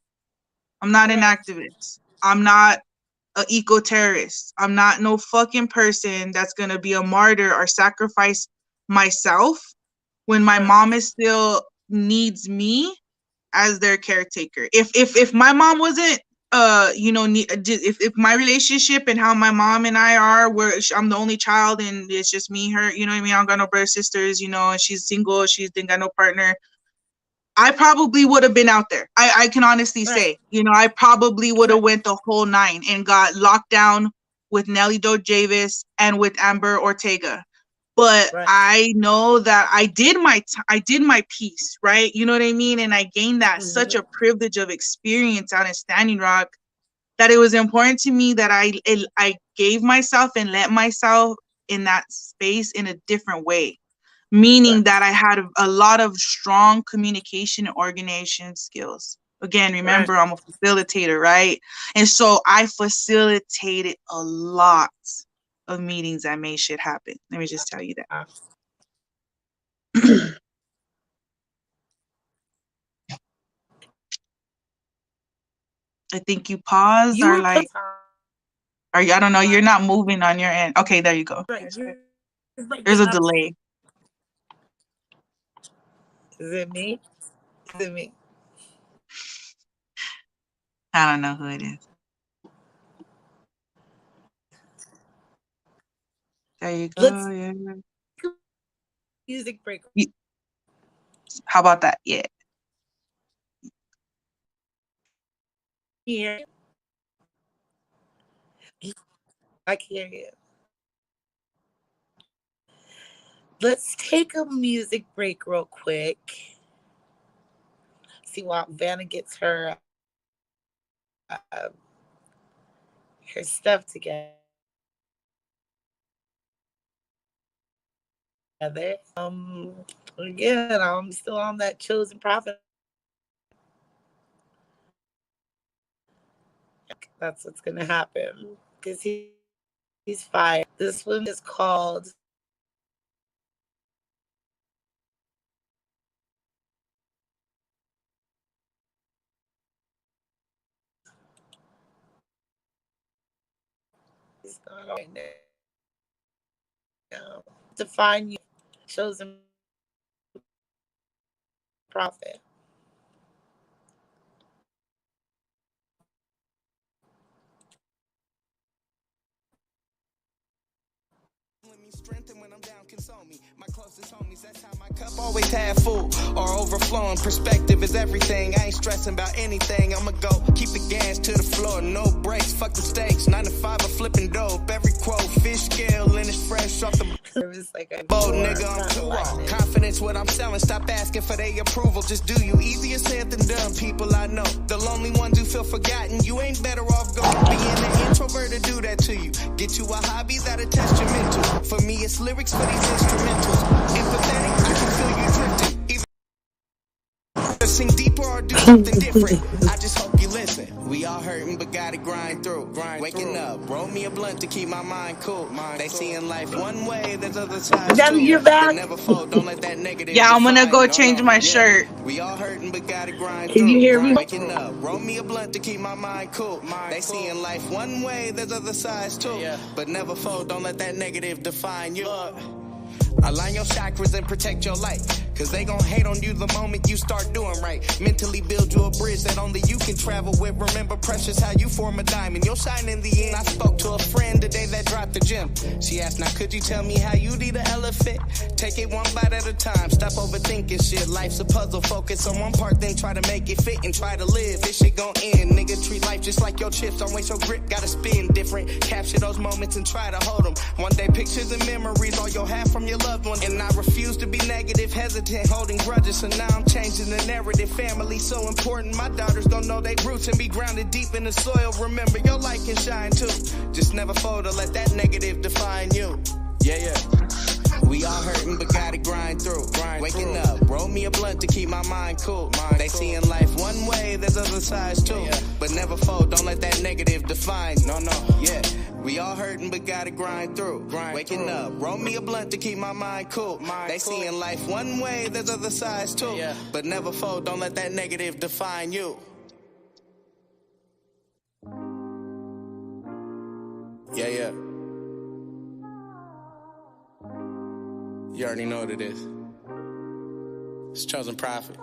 I'm not an activist. I'm not an eco-terrorist. I'm not no fucking person that's gonna be a martyr or sacrifice myself when my mom is still needs me as their caretaker. If my mom wasn't if my relationship and how my mom and I are, where I'm the only child and it's just me, her, you know what I mean? I don't got no brothers, sisters, and she's single, she didn't got no partner. I probably would have been out there. I can honestly say, I probably would have went the whole 9 and got locked down with Nelly Doe Javis and with Amber Ortega. But I know that I did my piece, right? You know what I mean? And I gained that such a privilege of experience out in Standing Rock that it was important to me that I gave myself and let myself in that space in a different way. Meaning that I had a lot of strong communication and organization skills. Again, remember, I'm a facilitator, right? And so I facilitated a lot of meetings that made shit happen. Let me just tell you that. I think you paused or like, or I don't know, you're not moving on your end. Okay, there you go. There's a delay. Is it me? Is it me? I don't know who it is. There you go. Yeah. Music break. How about that? Yeah. Yeah. I can hear you. Let's take a music break real quick. See while Vanna gets her stuff together. Again, I'm still on that chosen prophet. That's what's gonna happen because he's fired. This one is called. It's not right now. Define you, chosen prophet. Always half full or overflowing. Perspective is everything. I ain't stressing about anything. I'ma go keep the gas to the floor, no brakes. Fuck the stakes. 9 to 5, I'm flipping dope. Every quote, fish scale, and it's fresh off the boat. Nigga, I'm too raw. Confidence, what I'm selling. Stop asking for their approval. Just do you. Easier said than done. People I know, the lonely ones who feel forgotten. You ain't better off going. Being an introvert to do that to you. Get you a hobby that'll test your mental. For me, it's lyrics for these instrumentals. Empathetic, I can feel you drifting. Either sing deeper or do something different. I just hope you listen. We all hurting, but gotta grind through. Waking up, roll me a blunt to keep my mind cool. They seeing life one way, there's other sides too. You're back. Never fold, don't let that negative. Yeah, I'm gonna go define. change my shirt. We all hurting, but gotta grind Can through. you hear me? Waking up, roll me a blunt to keep my mind cool. They seeing life one way, there's other sides too. But never fold, don't let that negative define you. Align your chakras and protect your light. Cause they gon' hate on you the moment you start doing right. Mentally build you a bridge that only you can travel with. Remember precious how you form a diamond. You'll shine in the end. I spoke to a friend today that dropped the gym. She asked, now could you tell me how you eat an elephant? Take it one bite at a time. Stop overthinking shit. Life's a puzzle. Focus on one part, then try to make it fit and try to live. This shit gon' end. Nigga, treat life just like your chips. Don't waste your grip. Gotta spin different. Capture those moments and try to hold them. One day pictures and memories all you'll have from your loved one. And I refuse to be negative, hesitant, holding grudges. So now I'm changing the narrative. Family so important. My daughters gon' know they roots and be grounded deep in the soil. Remember, your light can shine too. Just never fold or let that negative define you. Yeah. We all hurting, but gotta grind through. Waking up, roll me a blunt to keep my mind cool. They seeing life one way, there's other sides too. But never fold, don't let that negative define. No, yeah. We all hurting, but gotta grind through. Waking up, roll me a blunt to keep my mind cool. They seeing life one way, there's other sides too. But never fold, don't let that negative define you. Yeah. You already know what it is. It's Chosen Prophet.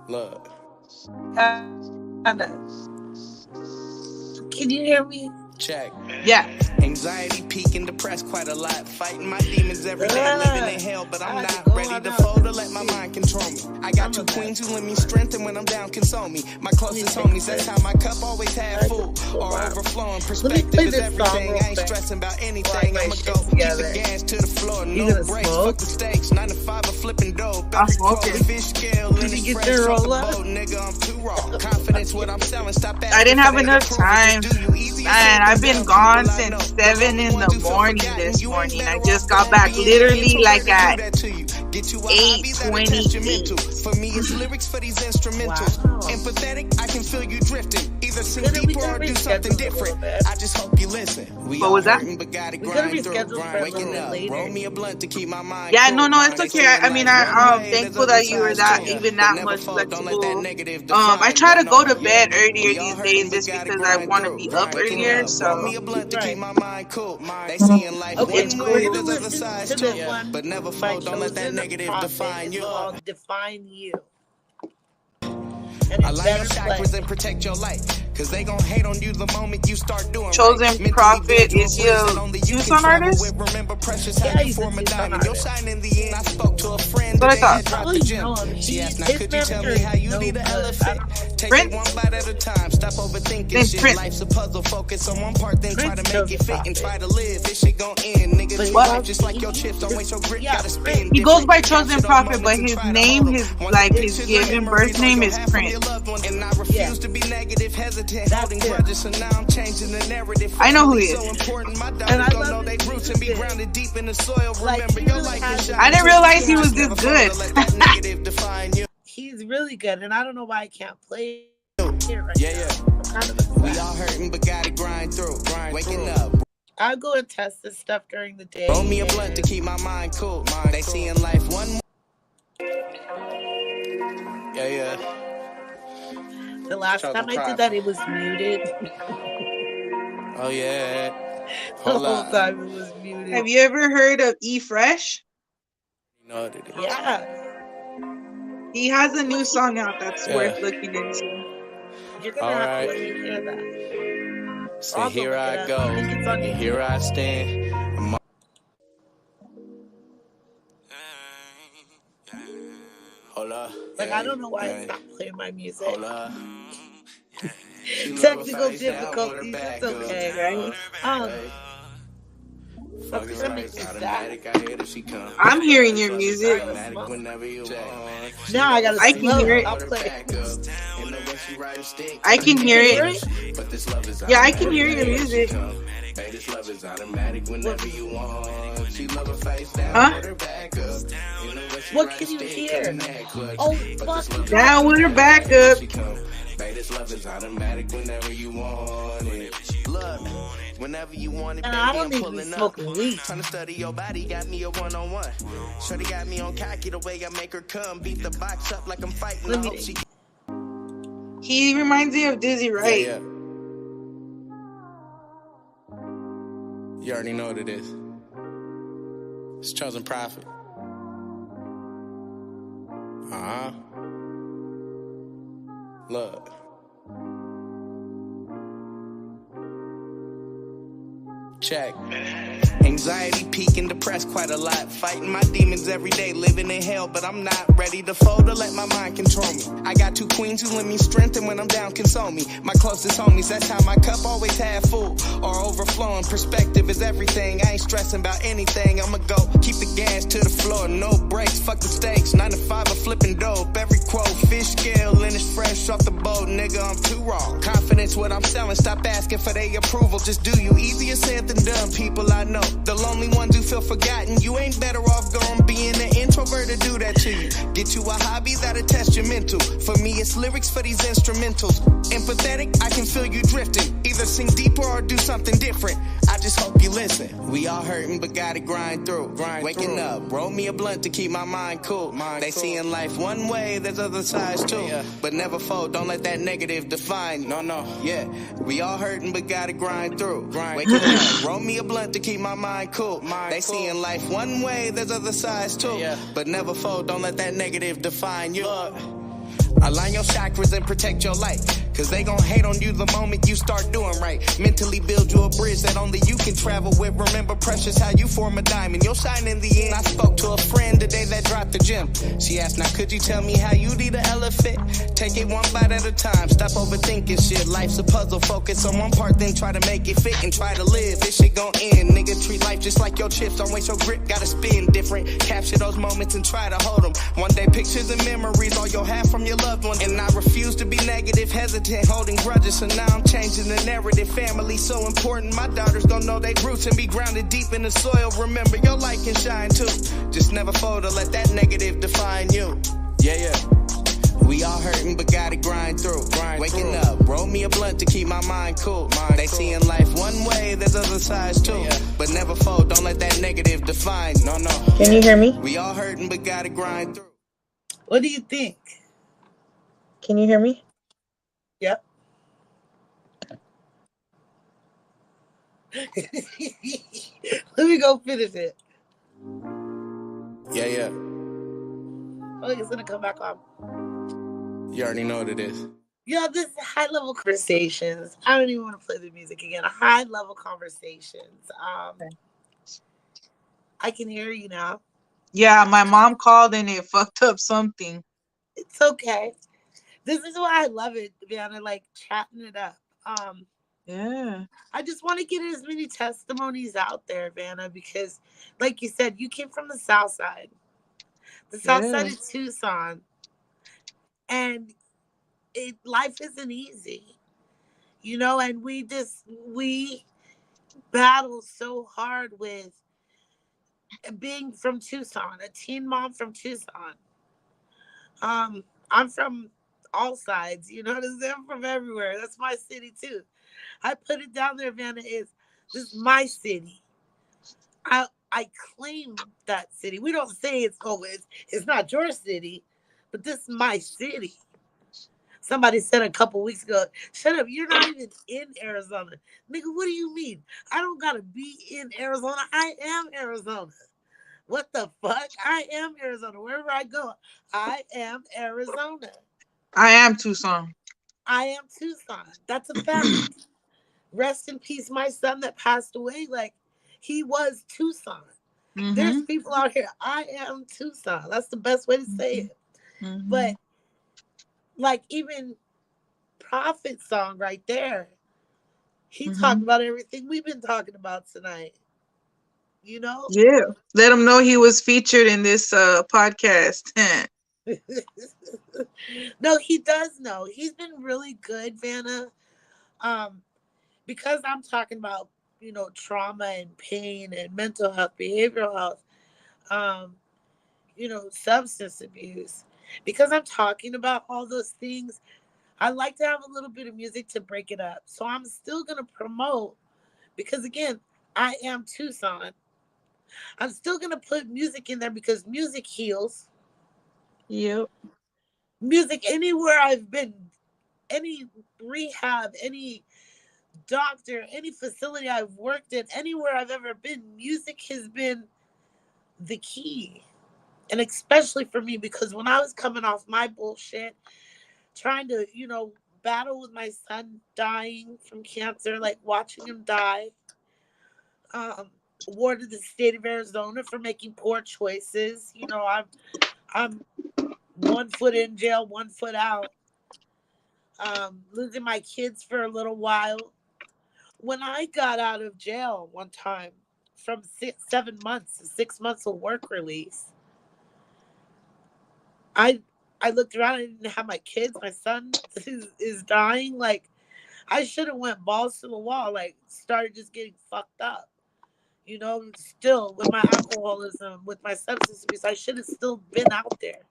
Look. Can you hear me? Check. Yeah. Anxiety, peaking, depressed quite a lot. Fighting my demons every day, living in hell, but I'm not ready to fold or let my mind control me. I got two queens who lend me strength, and when I'm down, console me. My closest homies, that's how my cup always half full or overflowing. Perspective is everything. I ain't stressing about anything. I'ma go keep the gas to the floor, no brakes. Fuck the stakes. 9 to 5, I'm flipping dope. Every quote, fish scale, and it's fresh off the boat. Nigga, I'm too raw. Confidence, what I'm selling. Stop asking. I didn't have enough time. Man, I've been gone since 7 in the morning this morning. I just got back literally like at 8:20. For me, it's lyrics for these instrumentals. Empathetic, I can feel you drifting. Either sing deeper or do something different. I just hope you listen. What was that? Waking up, roll me a blunt to keep my mind. Yeah, no, it's okay. I mean, I'm thankful that you were that much flexible. I try to go to bed earlier these days just because I want to be up earlier. So. Okay, it's cool. But never fold, don't let that negative define you. Define you. Align your chakras and protect your light. Cause they gon' hate on you the moment you start doing Chosen right. Prophet is you son artist? Remember precious how you form a diamond. You'll shine in the end. I spoke to a friend What I today thought. dropped the gym. She asked, now could you tell me how you eat an elephant? Take it one bite at a time. Stop overthinking shit. Life's a puzzle. Focus on one part, then try to make it fit and try to live. This shit gon' end. Nigga, treat life just like your chips. Don't waste your grip. Gotta spin. He goes by Chosen Prophet, but his name, his given birth name is Prince. And I refuse to be negative, hesitant, holding grudges. So now I'm changing the narrative. I know who he is. So important, my daughters don't know they roots and be grounded deep in the soil. Remember, your life is shine. I didn't realize he was this good. He's really good, and I don't know why I can't play it right Yeah. We all hurting, but gotta grind through. Waking up. I'll go and test this stuff during the day. Roll me a blunt to keep my mind cool. They seeing life one. Yeah. The last time I did that, it was muted. Oh yeah. The whole time it was muted. Have you ever heard of E Fresh? You know what it is. Yeah. He has a new song out that's worth looking into. You're gonna have to let me hear that. So Also here look it I up. go, I think it's on and YouTube. here I stand. Hold up. Like, I don't know why it's not playing my music. Hold up. Technical difficulties. It's okay. Right? Fuck is that? I'm hearing your music. Now I gotta I can hear it. I'll play. I can hear Hear it. it? Yeah, I can hear your music. Huh? What can you hear? Oh, fuck. Down with her back up. This love is automatic whenever you want it. Look, whenever you want it, And baby, I don't I'm need to be pulling up. smoking weed. Trying to study your body, got me a one-on-one. Shorty got me on cocky the way I make her come. Beat the box up like I'm fighting. Let I me- hope she... He reminds me of Dizzy Wright. Yeah. You already know what it is. It's Chosen Prophet. Look. Check. Anxiety peaking, depressed quite a lot. Fighting my demons every day, living in hell, but I'm not ready to fold or let my mind control me. I got two queens who lend me strength, and when I'm down, console me. My closest homies, that's how my cup always half full or overflowing. Perspective is everything. I ain't stressing about anything. I'ma go keep the gas to the floor, no brakes, fuck the stakes. 9 to 5, a flipping dope. Every quote, fish scale, and it's fresh off the boat. Nigga, I'm too raw. Confidence, what I'm selling. Stop asking for their approval. Just do you. Easier said than done, people I know. The lonely ones who feel forgotten. You ain't better off going being an introvert to do that to you. Get you a hobby that'll test your mental. For me, it's lyrics for these instrumentals. Empathetic, I can feel you drifting. Either sing deeper or do something different. I just hope you listen. We all hurting, but gotta grind through. Waking up, roll me a blunt to keep my mind cool. They seeing life one way, there's other sides too. But never fold, don't let that negative define you. No, yeah. We all hurting, but gotta grind through. Waking up, roll me a blunt to keep my mind cool. They seeing life one way, there's other sides too. But never fold, don't let that negative define you. Align your chakras and protect your light. Cause they gon' hate on you the moment you start doing right. Mentally build you a bridge that only you can travel with. Remember precious how you form a diamond. You'll shine in the end. I spoke to a friend today that dropped the gym. She asked, now could you tell me how you eat an elephant? Take it one bite at a time. Stop overthinking shit. Life's a puzzle. Focus on one part, then try to make it fit and try to live. This shit gon' end. Nigga, treat life just like your chips. Don't waste your grip. Gotta spin different. Capture those moments and try to hold them. One day pictures and memories all you'll have from your loved one. And I refuse to be negative, hesitant, holding grudges. So now I'm changing the narrative. Family so important. My daughters gon' know they roots and be grounded deep in the soil. Remember, your light can shine too. Just never fold or let that negative define you. Yeah. We all hurting, but gotta grind through. Waking up, roll me a blunt to keep my mind cool. They seeing life one way, there's other sides too. But never fold, don't let that negative define. No. Can you hear me? We all hurting, but gotta grind through. What do you think? Can you hear me? Yep. Let me go finish it. Yeah. Oh, it's gonna come back on. You already know what it is. Yeah, this is high level conversations. I don't even want to play the music again. High level conversations. I can hear you now. Yeah, my mom called and it fucked up something. It's okay. This is why I love it, Vanna, like chatting it up. Yeah. I just want to get as many testimonies out there, Vanna, because like you said, you came from the South Side. The South Side of Tucson. And life isn't easy. You know, and we battle so hard with being from Tucson, a teen mom from Tucson. I'm from all sides, you know what I'm saying? I'm from everywhere. That's my city too. I put it down there, Vanna, this is my city. I claim that city. We don't say it's not your city, but this is my city. Somebody said a couple weeks ago, shut up, you're not even in Arizona. Nigga, what do you mean? I don't gotta be in Arizona. I am Arizona. What the fuck? I am Arizona. Wherever I go, I am Arizona. I am Tucson. I am Tucson. That's a fact. rest in peace, my son that passed away. Like, he was Tucson. There's Mhm. people out here. I am Tucson. That's the best way to say Mhm. it. But Mhm. like even Prophet song right there, he talked Mhm. about everything we've been talking about tonight. You know? Yeah. Let him know he was featured in this podcast. No, he does know. He's been really good, Vanna. Um, because I'm talking about, trauma and pain and mental health, behavioral health, um, substance abuse. Because I'm talking about all those things, I like to have a little bit of music to break it up. So I'm still going to promote because, again, I am Tucson. I'm still going to put music in there because music heals. Yep. Music, anywhere I've been, any rehab, any doctor, any facility I've worked in, anywhere I've ever been, music has been the key. And especially for me, because when I was coming off my bullshit, trying to, battle with my son dying from cancer, like watching him die, um, awarded the state of Arizona for making poor choices. I'm 1 foot in jail, 1 foot out. Losing my kids for a little while. When I got out of jail one time from 7 months to 6 months of work release, I I looked around. I didn't have my kids. My son is dying. Like, I should have went balls to the wall. Like, started just getting fucked up. Still with my alcoholism, with my substance abuse, I should have still been out there.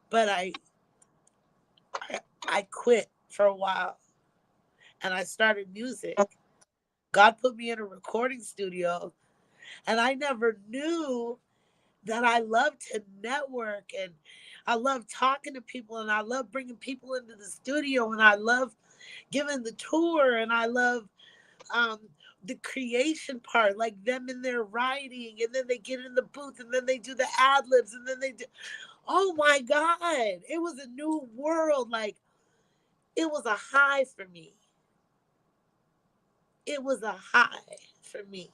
But I quit for a while and I started music. God put me in a recording studio, and I never knew that I love to network, and I love talking to people, and I love bringing people into the studio, and I love giving the tour, and I love um, the creation part, like them in their writing, and then they get in the booth, and then they do the ad libs, and then they do. Oh my God! It was a new world. Like, it was a high for me. It was a high for me.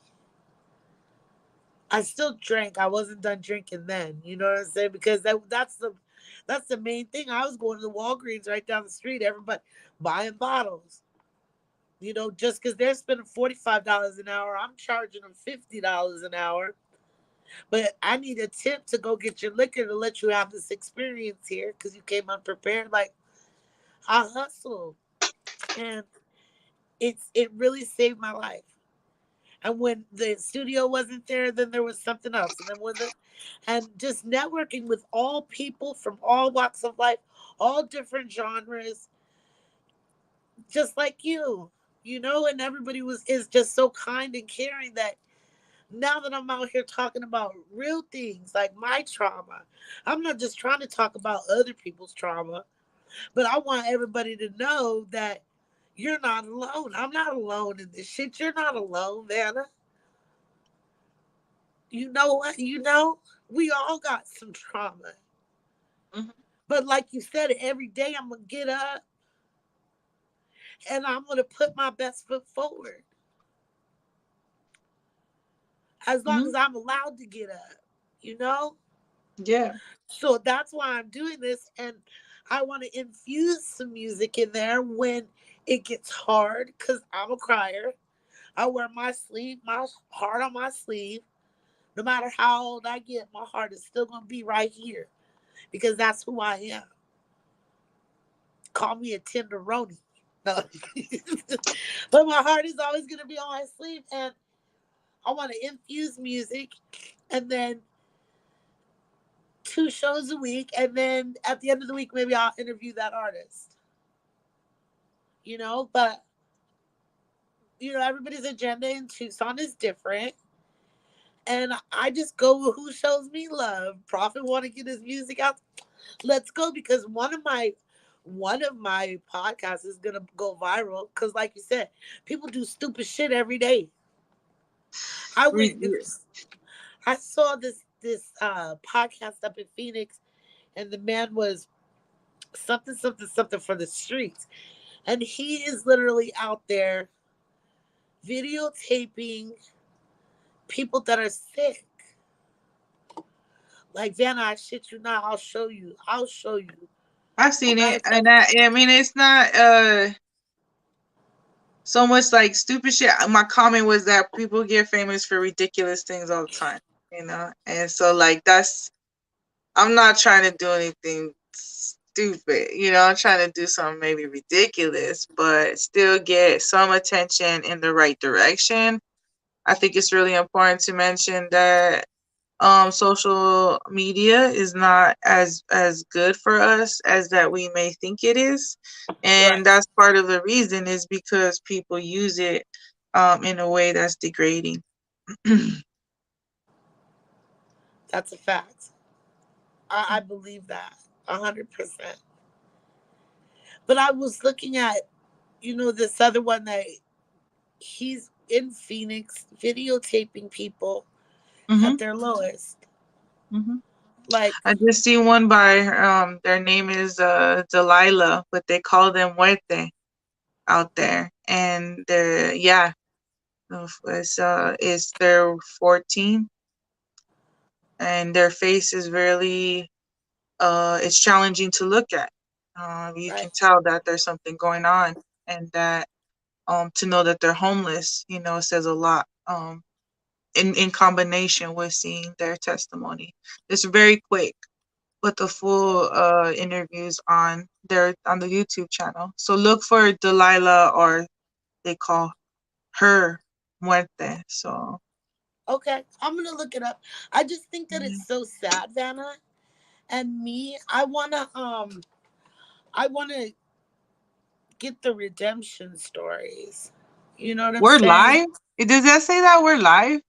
I still drank. I wasn't done drinking then. You know what I'm saying? Because that's the main thing. I was going to the Walgreens right down the street. Everybody buying bottles. Just because they're spending $45 an hour, I'm charging them $50 an hour. But I need a tip to go get your liquor to let you have this experience here because you came unprepared. Like, I hustle, and it really saved my life. And when the studio wasn't there, then there was something else. And then and just networking with all people from all walks of life, all different genres, just like and everybody is just so kind and caring that now that I'm out here talking about real things like my trauma, I'm not just trying to talk about other people's trauma, but I want everybody to know that you're not alone. I'm not alone in this shit. You're not alone, Vanna. You know what? We all got some trauma. Mhm. But like you said, every day I'm going to get up and I'm going to put my best foot forward as long Mhm. as I'm allowed to get up, you know? Yeah. So that's why I'm doing this. And I want to infuse some music in there when it gets hard because I'm a crier. I wear my heart on my sleeve. No matter how old I get, my heart is still going to be right here because that's who I am. Call me a tenderoni. No. But my heart is always going to be on my sleeve. And I want to infuse music and then 2 shows a week. And then at the end of the week, maybe I'll interview that artist. But, everybody's agenda in Tucson is different. And I just go with who shows me love. Prophet want to get his music out. Let's go because one of my podcasts is gonna go viral because, like you said, people do stupid shit every day. I went and We- I saw this podcast up in Phoenix, and the man was something something something for the streets, and he is literally out there. videotaping people that are sick. Like Vanna, I shit you not, I'll show you. I'll show you. I've seen Matter it, of and fact, I mean, it's not so much like stupid shit. My comment was that people get famous for ridiculous things all the time, you know, and so like I'm not trying to do anything stupid, you know. I'm trying to do something maybe ridiculous, but still get some attention in the right direction. I think it's really important to mention that social media is not as good for us as that we may think it is, right. and that's part of the reason is because people use it in a way that's degrading. That's a fact. I believe that 100%. But I was looking at, this other one that he's in Phoenix videotaping people hmm at their lowest. hmm Like, I just see one by their name is Delilah, but they call them Muerte out there, and they're they're 14, and their face is really it's challenging to look at. You right, can tell that there's something going on, and that to know that they're homeless, you know, says a lot. In combination with seeing their testimony, it's very quick, but the full interviews on the YouTube channel. So look for Delilah, or they call her Muerte. So okay, I'm gonna look it up. I just think that yeah. it's so sad, Vanna. And me, I wanna get the redemption stories. You know what I'm We're saying? live. Does that say that we're live?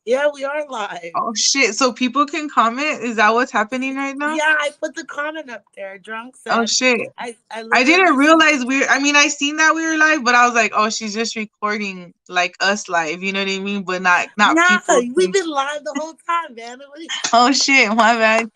Yeah, we are live. Oh shit! So people can comment. Is that what's happening right now? Yeah, I put the comment up there. Drunk Oh said, shit! I I didn't literally see. realize I mean, I seen that we were live, but I was like, oh, she's just recording like us live. You know what I mean? But not Nah, people. we've been live the whole time, man. Oh shit! My bad.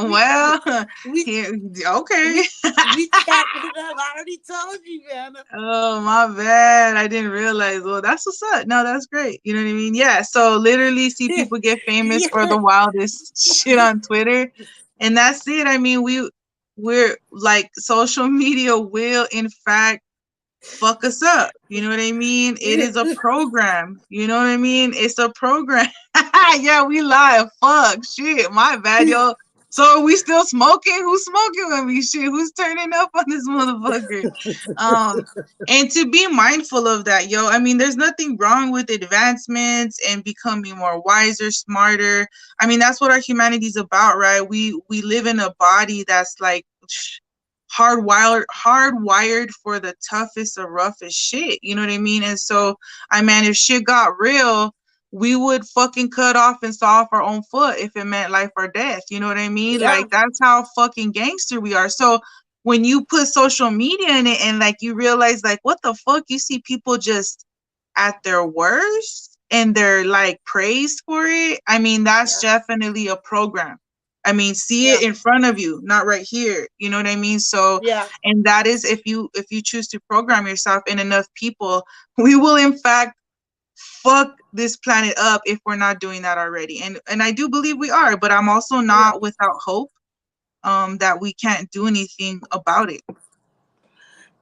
We Well, we here. Okay. we we chatting it up. I already told you, man. Oh, my bad. I didn't realize. Well, that's what's up. No, that's great. You know what I mean? Yeah. So literally see people get famous for Yeah. the wildest shit on Twitter. And that's it. I mean, we're like social media will in fact fuck us up. You know what I mean? It is a program. You know what I mean? It's a program. Yeah, we live. Fuck shit. My bad, yo. So are we still smoking? Who's smoking with me? Shit, who's turning up on this motherfucker? And to be mindful of that, yo. I mean, there's nothing wrong with advancements and becoming more wiser, smarter. I mean, that's what our humanity's about, right? We live in a body that's like hardwired for the toughest or roughest shit. You know what I mean? And so, I mean, if shit got real, we would fucking cut off and saw off our own foot if it meant life or death. You know what I mean? Yeah. Like, that's how fucking gangster we are. So when you put social media in it and like you realize like what the fuck, you see people just at their worst and they're like praised for it. I mean, that's Yeah. definitely a program. I mean, see Yeah. it in front of you, not right here. You know what I mean? So, Yeah. and that is if you choose to program yourself in enough people, we will in fact fuck this planet up if we're not doing that already. And I do believe we are, but I'm also Yeah. not without hope that we can't do anything about it.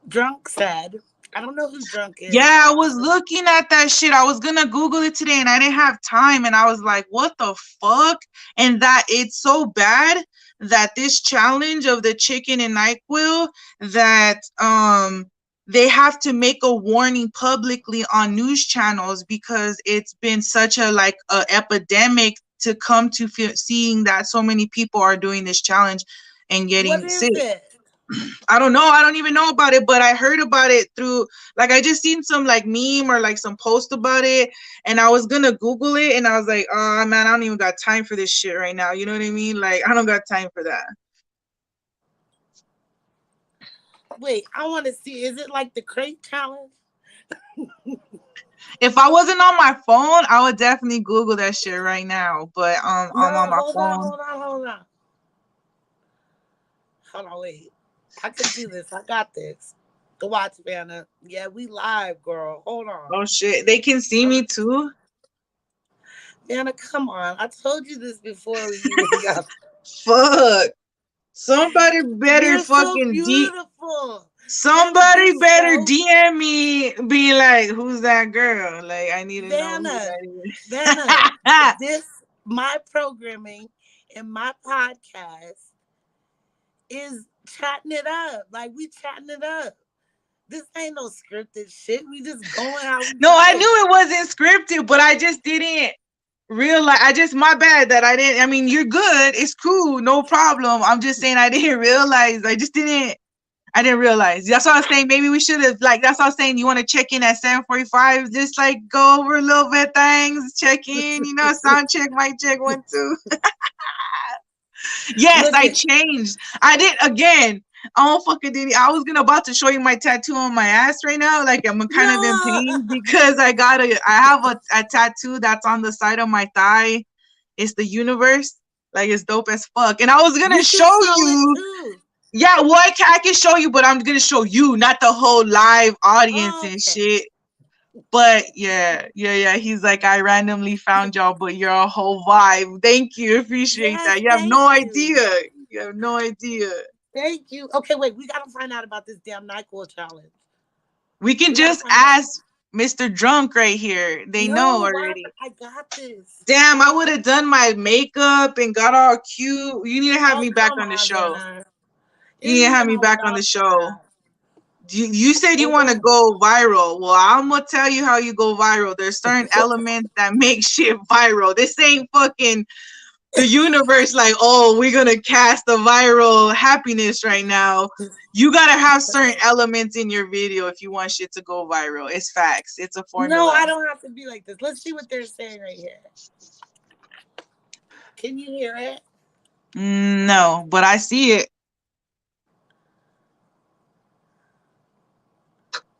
Drunk said, I don't know who Drunk is. Yeah, I was looking at that shit. I was gonna Google it today and I didn't have time. And I was like, what the fuck? And that it's so bad that this challenge of the chicken and NyQuil that they have to make a warning publicly on news channels because it's been such a like a epidemic to come to seeing that so many people are doing this challenge and What getting is sick. it? I don't know. I don't even know about it, but I heard about it through like I just seen some like meme or like some post about it, and I was gonna Google it, and I was like, oh man, I don't even got time for this shit right now. You know what I mean? Like I don't got time for that. Wait, I want to see. Is it like the crate challenge? If I wasn't on my phone, I would definitely Google that shit right now. But I'm No, on my hold on, phone. hold on, hold on. Hold on, wait. I can do this. I got this. Go watch Vanna. Yeah, we live, girl. Hold on. Oh shit, they can see me too. Vanna, come on. I told you this before we even got. Fuck. Somebody better You're so fucking beautiful. Vanna, somebody this better show. DM me, be like, who's that girl? Like, I need to know who Vanna, that Vanna, is. this, my programming and my podcast is chatting it up. Like, we chatting it up. This ain't no scripted shit. We just going how we No, I go. knew it wasn't scripted, but I just didn't realize. I just, my bad that I didn't. I mean, you're good. It's cool. No problem. I'm just saying I didn't realize. I didn't realize. That's what I was saying. Maybe we should have, like, that's what I was saying. You want to check in at 7:45, just like go over a little bit things, check in, sound check, mic check, 1, 2. Yes, Look I it. changed. I did again. Oh fucking did. I was about to show you my tattoo on my ass right now. Like I'm kind of in No. pain because I have a tattoo that's on the side of my thigh. It's the universe. Like it's dope as fuck. And I was gonna You can show show it you. too. Yeah, well, I can show you, but I'm gonna show you, not the whole live audience Oh, and okay. shit. But yeah. He's like, I randomly found y'all, but you're a whole vibe. Thank you, appreciate Yes, that. You have thank no you. idea. You have no idea. Thank you. Okay, wait. We gotta find out about this damn NyQuil challenge. We can We gotta just find out. ask Mr. Drunk right here. They know No, why? already. I got this. Damn, I would have done my makeup and got all cute. You need to have Oh, me back come on the on, show. Vanna. You need to have Even me all back on the without show. that. You said you Well, want to then, go viral. Well, I'm gonna tell you how you go viral. There's certain elements that make shit viral. This ain't fucking the universe like, oh, we're gonna cast a viral happiness right now. You gotta have certain elements in your video if you want shit to go viral. It's facts. It's a no, formula. I don't have to be like this. Let's see what they're saying right here. Can you hear it? No, but I see it.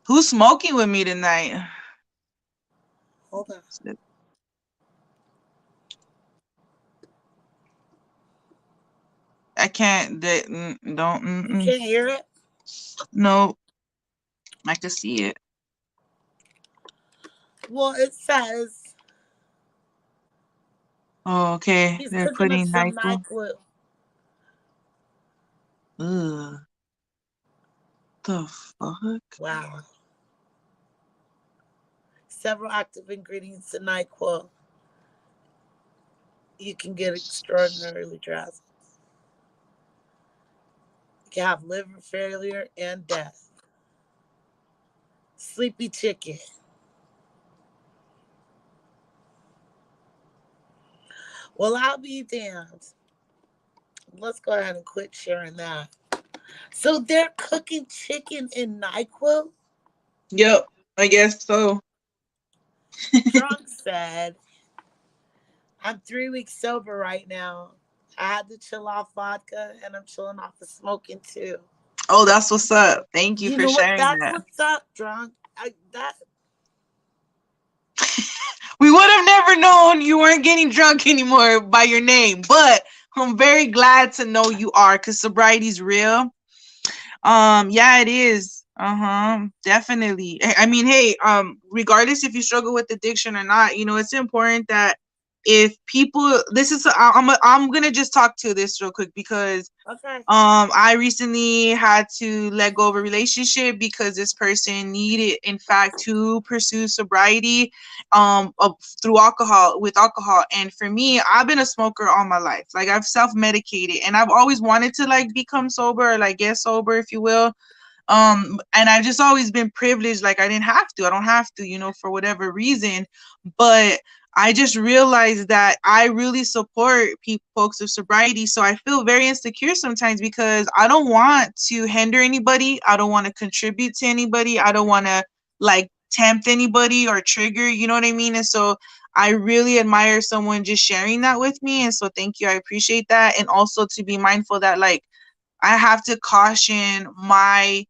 Who's smoking with me tonight? Hold on. I can't. Don't. You can't hear it? No, I can see it. Well, it says Oh, okay. he's They're cooking up putting some NyQuil. NyQuil. Ugh. The fuck? Wow. Several active ingredients in NyQuil. You can get extraordinarily drowsy. You can have liver failure and death. Sleepy chicken. Well, I'll be damned. Let's go ahead and quit sharing that. So they're cooking chicken in NyQuil? Yep, I guess so. Drunk said, I'm 3 weeks sober right now. I had to chill off vodka and I'm chilling off the smoking too. Oh, that's what's up. Thank you You for know what? sharing That's that. what's up, Drunk. We would have never known you weren't getting drunk anymore by your name, but I'm very glad to know you are, because sobriety's real. Yeah, it is. Definitely. I mean, hey, regardless if you struggle with addiction or not, it's important that if people, I'm gonna just talk to this real quick because Okay. I recently had to let go of a relationship because this person needed, in fact, to pursue sobriety through alcohol. And for me, I've been a smoker all my life. Like I've self-medicated and I've always wanted to like become sober or like get sober, if you will. And I've just always been privileged. Like I don't have to, for whatever reason. But I just realized that I really support folks of sobriety. So I feel very insecure sometimes because I don't want to hinder anybody. I don't want to contribute to anybody. I don't want to like tempt anybody or trigger, you know what I mean? And so I really admire someone just sharing that with me. And so thank you. I appreciate that. And also to be mindful that like I have to caution my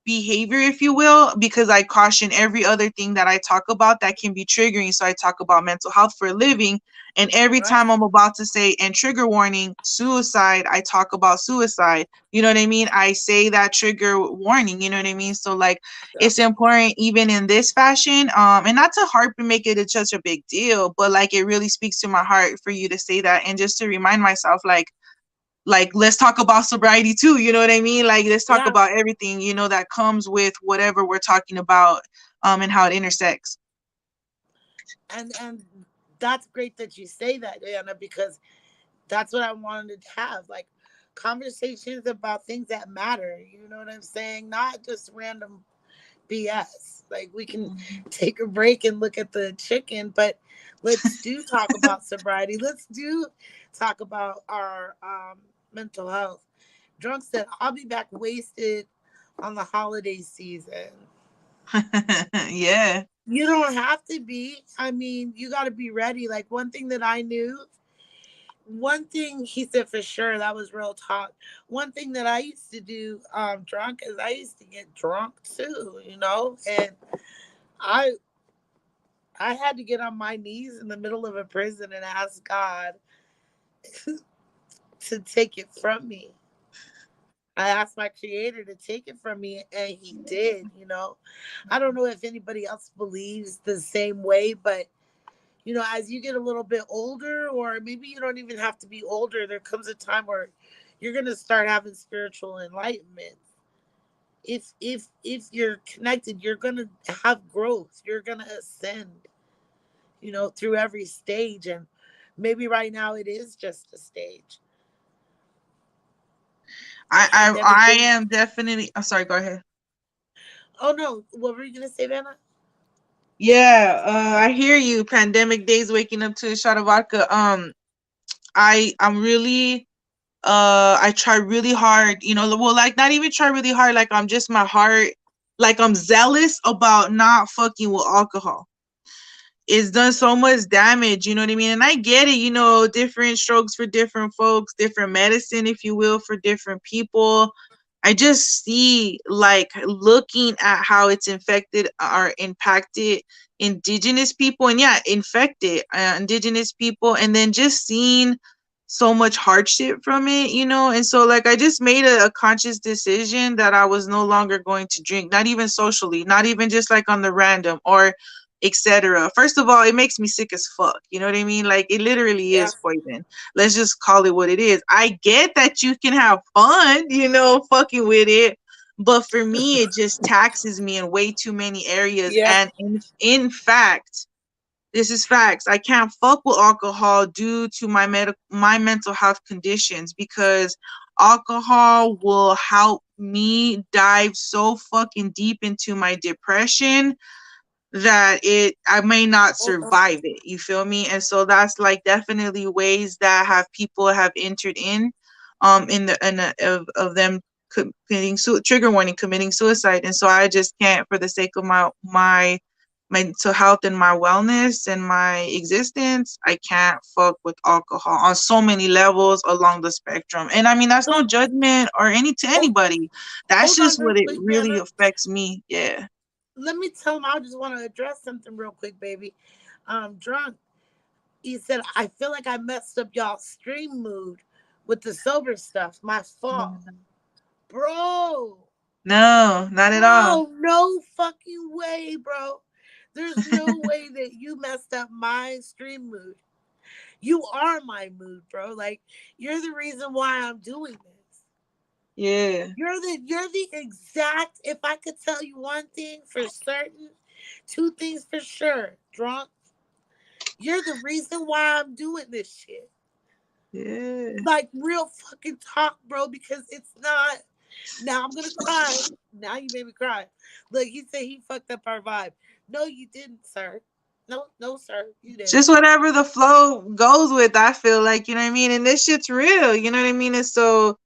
behavior, if you will, because I caution every other thing that I talk about that can be triggering. So I talk about mental health for a living, And every Right. time I'm about to say, and trigger warning, suicide, I talk about suicide. You know what I mean? I say that trigger warning, you know what I mean? So like Yeah. it's important even in this fashion. And not to harp and make it such a big deal, but like it really speaks to my heart for you to say that, and just to remind myself, like let's talk about sobriety too, you know what I mean? Like let's talk Yeah. about everything, you know, that comes with whatever we're talking about, and how it intersects. And that's great that you say that, Anna, because that's what I wanted to have, like conversations about things that matter. You know what I'm saying? Not just random BS. Like we can take a break and look at the chicken, but let's do talk about sobriety. Let's do talk about our mental health. Drunk said, "I'll be back wasted on the holiday season." Yeah. You don't have to be. I mean, you got to be ready. Like one thing that I knew, one thing he said for sure, that was real talk. One thing that I used to do drunk is I used to get drunk too, you know, and I I had to get on my knees in the middle of a prison and ask God to take it from me. I asked my creator to take it from me, and he did, you know. I don't know if anybody else believes the same way, but you know, as you get a little bit older, or maybe you don't even have to be older, there comes a time where you're gonna start having spiritual enlightenment. If you're connected, you're gonna have growth. You're gonna ascend, you know, through every stage. And maybe right now it is just a stage. The pandemic I thing. am definitely, I'm sorry, go ahead. Oh no, what were you gonna say, Vanna? Yeah, I hear you. Pandemic days, waking up to a shot of vodka. I'm really, I try really hard, you know, well, like not even try really hard, like I'm just my heart, like I'm zealous about not fucking with alcohol. It's done so much damage, you know what I mean? And I get it, you know, different strokes for different folks, different medicine, if you will, for different people. I just see, like, looking at how it's infected or impacted indigenous people, and yeah, infected indigenous people, and then just seeing so much hardship from it, you know. And so like I just made a conscious decision that I was no longer going to drink, not even socially, not even just like on the random or etc. First of all, it makes me sick as fuck. You know what I mean? Like it literally Yeah. is poison. Let's just call it what it is. I get that you can have fun, you know, fucking with it, but for me, it just taxes me in way too many areas. Yeah. And in fact, this is facts. I can't fuck with alcohol due to my mental health conditions, because alcohol will help me dive so fucking deep into my depression that I may not Okay. survive it. You feel me? And so that's like definitely ways that people have entered in the of them committing trigger warning, committing suicide. And so I just can't, for the sake of my mental health and my wellness and my existence, I can't fuck with alcohol on so many levels along the spectrum. And I mean that's no So judgment or hold, anybody. That's hold on just real what it quick, really Vanna. affects me. Yeah. Let me tell him. I just want to address something real quick, baby. Drunk. He said, I feel like I messed up y'all's stream mood with the sober stuff. My fault. Bro. No, not at all. Bro, no fucking way, bro. There's no way that you messed up my stream mood. You are my mood, bro. Like, you're the reason why I'm doing this. Yeah. You're the exact, if I could tell you one thing for certain, two things for sure. Drunk, you're the reason why I'm doing this shit. Yeah. Like real fucking talk, bro, because it's not. Now I'm gonna cry. Now you made me cry. Look, he said he fucked up our vibe. No, you didn't, sir. No, no, sir, you didn't. Just whatever the flow goes with, I feel like, you know what I mean? And this shit's real, you know what I mean? And so,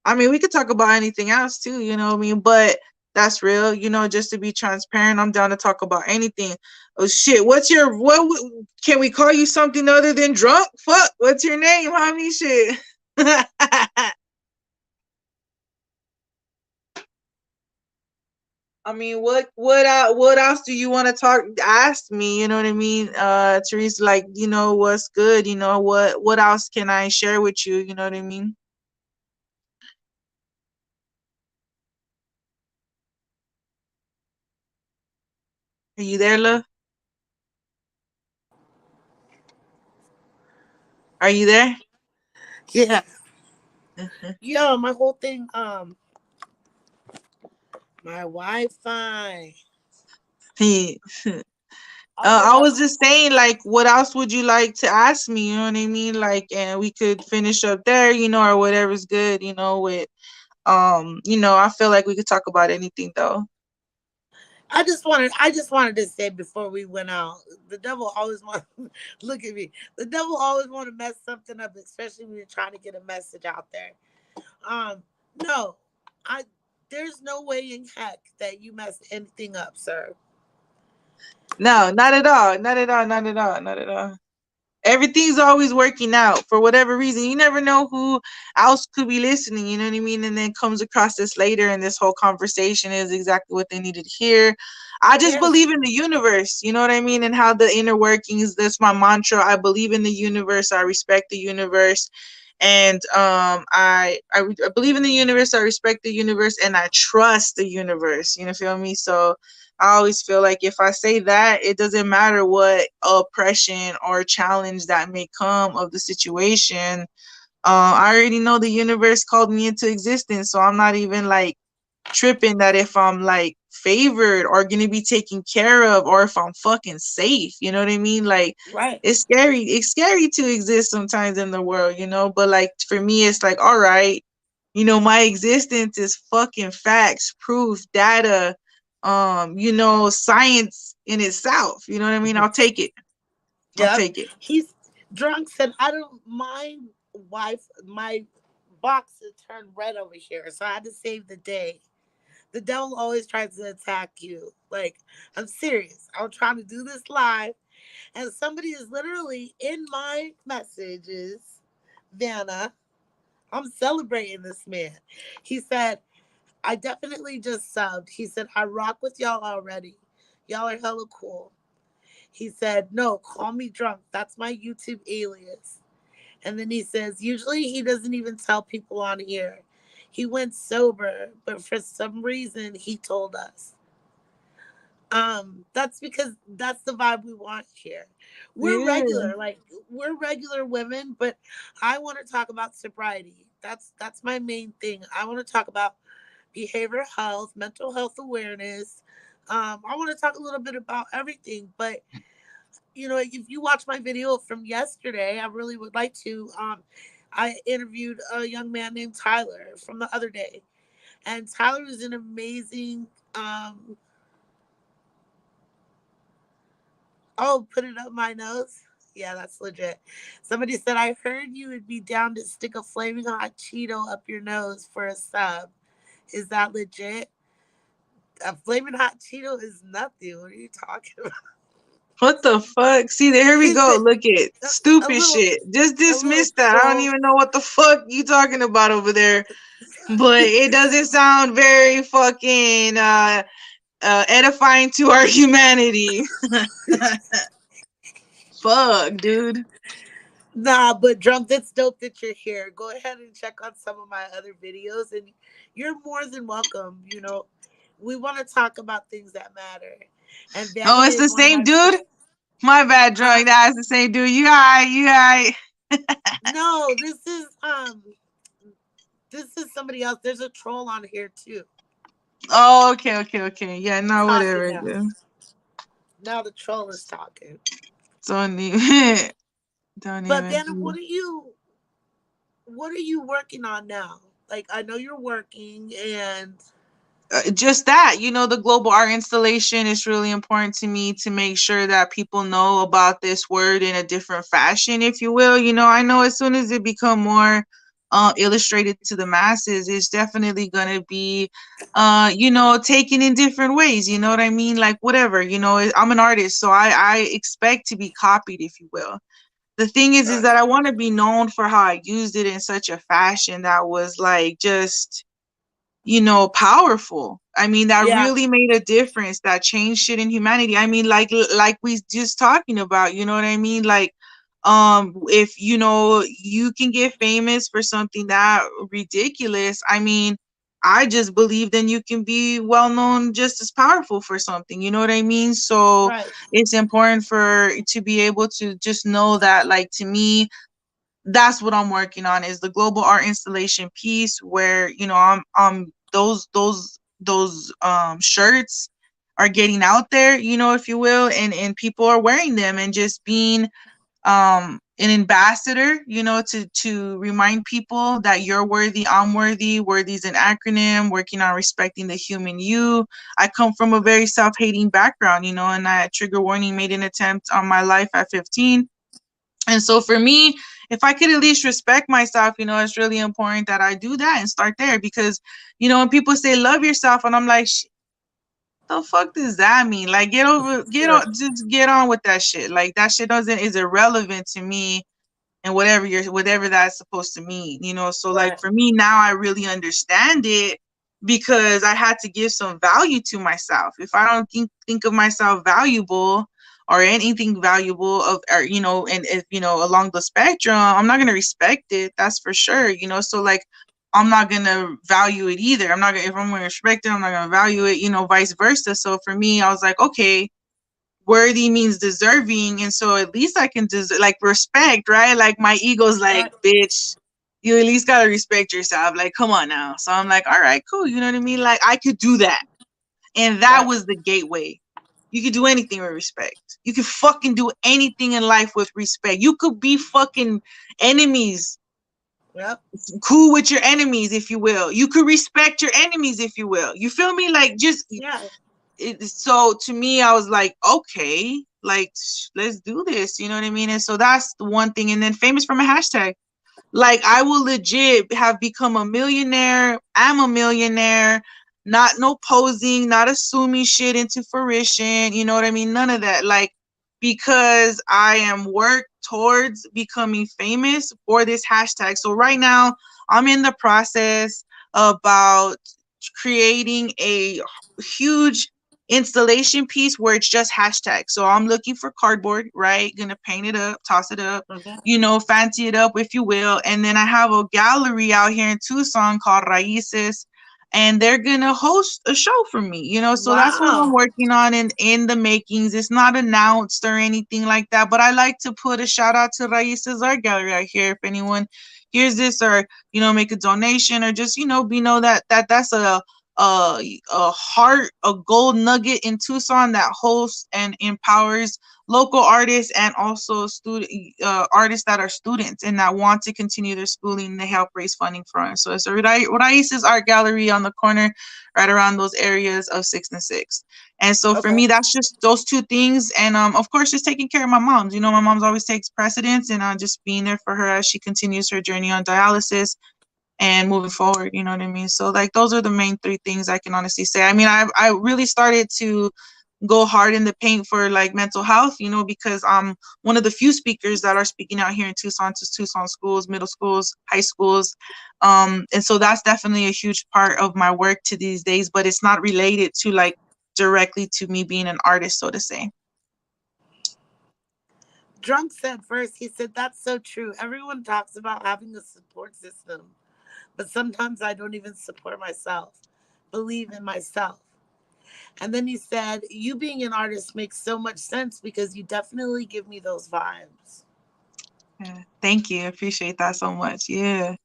I mean, we could talk about anything else too, you know what I mean? But that's real, you know, just to be transparent, I'm down to talk about anything. Oh shit, can we call you something other than drunk? Fuck, what's your name, homie? Shit. I mean, what else do you want to ask me? You know what I mean, Teresa? Like, what's good? What else can I share with you? You know what I mean? Are you there, love? Are you there? Yeah. Yo, my whole thing, my Wi-Fi. I don't know I what. was just saying, like, what else would you like to ask me? You know what I mean? Like, and we could finish up there, or whatever's good, with, I feel like we could talk about anything though. I just wanted to say before we went out, the devil always want look at me. The devil always want to mess something up, especially when you're trying to get a message out there. Um, no, I there's no way in heck that you messed anything up, sir. No, not at all. Not at all. Not at all. Not at all. Everything's always working out for whatever reason. You never know who else could be listening, you know what I mean? And then comes across this later, and this whole conversation is exactly what they needed to hear. I just Yeah, believe in the universe, you know what I mean? And how the inner workings, that's my mantra. I believe in the universe. I respect the universe. And I believe in the universe. I respect the universe, and I trust the universe. You know, feel me? So I always feel like if I say that, it doesn't matter what oppression or challenge that may come of the situation. I already know the universe called me into existence, so I'm not even like tripping that if I'm like favored or gonna be taken care of or if I'm fucking safe. You know what I mean? Like, right. it's scary. It's scary to exist sometimes in the world, but like for me, it's like, all right, my existence is fucking facts, proof, data, science in itself. You know what I mean? I'll take it. I'll Yep. take it. He's drunk said, I don't mind wife my box has turned red over here, so I had to save the day. The devil always tries to attack you. Like, I'm serious. I'm trying to do this live, and somebody is literally in my messages, Vanna. I'm celebrating this man. He said, I definitely just subbed. He said, I rock with y'all already. Y'all are hella cool. He said, no, call me drunk. That's my YouTube alias. And then he says, usually he doesn't even tell people on here. He went sober, but for some reason he told us. That's because that's the vibe we want here. We're Yeah. regular, like we're regular women, but I want to talk about sobriety. That's my main thing. I want to talk about behavioral health, mental health awareness. I want to talk a little bit about everything, but if you watch my video from yesterday, I really would like to. I interviewed a young man named Tyler from the other day, and Tyler is an amazing. Oh, put it up my nose. Yeah, that's legit. Somebody said I heard you would be down to stick a flaming hot Cheeto up your nose for a sub. Is that legit? A flaming hot Cheeto is nothing. What are you talking about? What the fuck? See, here we He go. said Look at a stupid little, shit. Just a little dismiss that. I don't troll. even know what the fuck you talking about over there. But it doesn't sound very fucking edifying to our humanity. Fuck, dude. Nah, but Drunk, that's dope that you're here. Go ahead and check on some of my other videos, and you're more than welcome. We want to talk about things that matter. And Vanna Oh, it's is the one of same my, dude? My bad, huh? drunk. That's the same dude. You alright, you alright. No, this is somebody else. There's a troll on here too. Oh, okay. Yeah, no, Talking whatever, now. dude. Now the troll is talking. Don't even, don't But even Vanna, do. what are you working on now? Like, I know you're working, and Just that, the global art installation is really important to me to make sure that people know about this word in a different fashion, if you will. I know as soon as it become more illustrated to the masses, it's definitely gonna be taken in different ways. You know what I mean? Like, whatever. I'm an artist, so I expect to be copied, if you will. The thing is that I want to be known for how I used it in such a fashion that was like just powerful. I mean, that Yeah. really made a difference, that changed shit in humanity. I mean, like we just talking about, you know what I mean? Like, if you can get famous for something that ridiculous, I mean, I just believe then you can be well known just as powerful for something, you know what I mean? So Right. it's important to be able to just know that, like, to me, that's what I'm working on, is the global art installation piece, where I'm those shirts are getting out there, if you will, and people are wearing them and just being an ambassador, to remind people that you're worthy, I'm worthy. Worthy is an acronym, working on respecting the human you. I come from a very self-hating background, and I, trigger warning, made an attempt on my life at 15. And so for me, if I could at least respect myself, it's really important that I do that and start there. Because, when people say love yourself, and I'm like, the fuck does that mean? Like, just get on with that shit. Like, that shit is irrelevant to me, and whatever that's supposed to mean, So like, Right. for me now, I really understand it, because I had to give some value to myself. If I don't think of myself valuable, or anything valuable and if along the spectrum, I'm not gonna respect it. That's for sure. So like, I'm not gonna value it either. If I'm gonna respect it, I'm not gonna value it. Vice versa. So for me, I was like, okay, worthy means deserving, and so at least I can like, respect, right? Like, my ego's like, Right. bitch, you at least gotta respect yourself. Like, come on now. So I'm like, all right, cool. You know what I mean? Like, I could do that, and that Right. was the gateway. You could do anything with respect. You could fucking do anything in life with respect. You could be fucking enemies, Yep. cool with your enemies, if you will. You could respect your enemies, if you will. You feel me? Like, just Yeah. so to me, I was like, okay, like, let's do this. You know what I mean? And so that's the one thing. And then famous from a hashtag. Like, I will legit have become a millionaire. I'm a millionaire. Not no posing, not assuming shit into fruition. You know what I mean? None of that. Like, because I am work towards becoming famous for this hashtag. So right now, I'm in the process about creating a huge installation piece where it's just hashtag. So I'm looking for cardboard, right? Gonna paint it up, toss it up, Okay. fancy it up, if you will. And then I have a gallery out here in Tucson called Raíces, and they're gonna host a show for me, So that's what I'm Wow. working on in the makings. It's not announced or anything like that, but I like to put a shout out to Raíces Art Gallery out here. If anyone hears this, or make a donation, or just that's a heart, a gold nugget in Tucson that hosts and empowers local artists, and also student artists that are students and that want to continue their schooling. They help raise funding for us. So it's a Raíces Art Gallery on the corner, right around those areas of 6th and 6th. And so for Okay. me, that's just those two things. And of course, just taking care of my mom. My mom's always takes precedence, and just being there for her as she continues her journey on dialysis and moving forward. You know what I mean? So like, those are the main three things I can honestly say. I mean, I really started to go hard in the paint for like mental health, because I'm one of the few speakers that are speaking out here in Tucson, to Tucson schools, middle schools, high schools. And so that's definitely a huge part of my work to these days, but it's not related to like directly to me being an artist, so to say. Drunk said first, he said, that's so true. Everyone talks about having a support system, but sometimes I don't even support myself, believe in myself. And then he said, you being an artist makes so much sense because you definitely give me those vibes. Yeah. Thank you. I appreciate that so much. Yeah.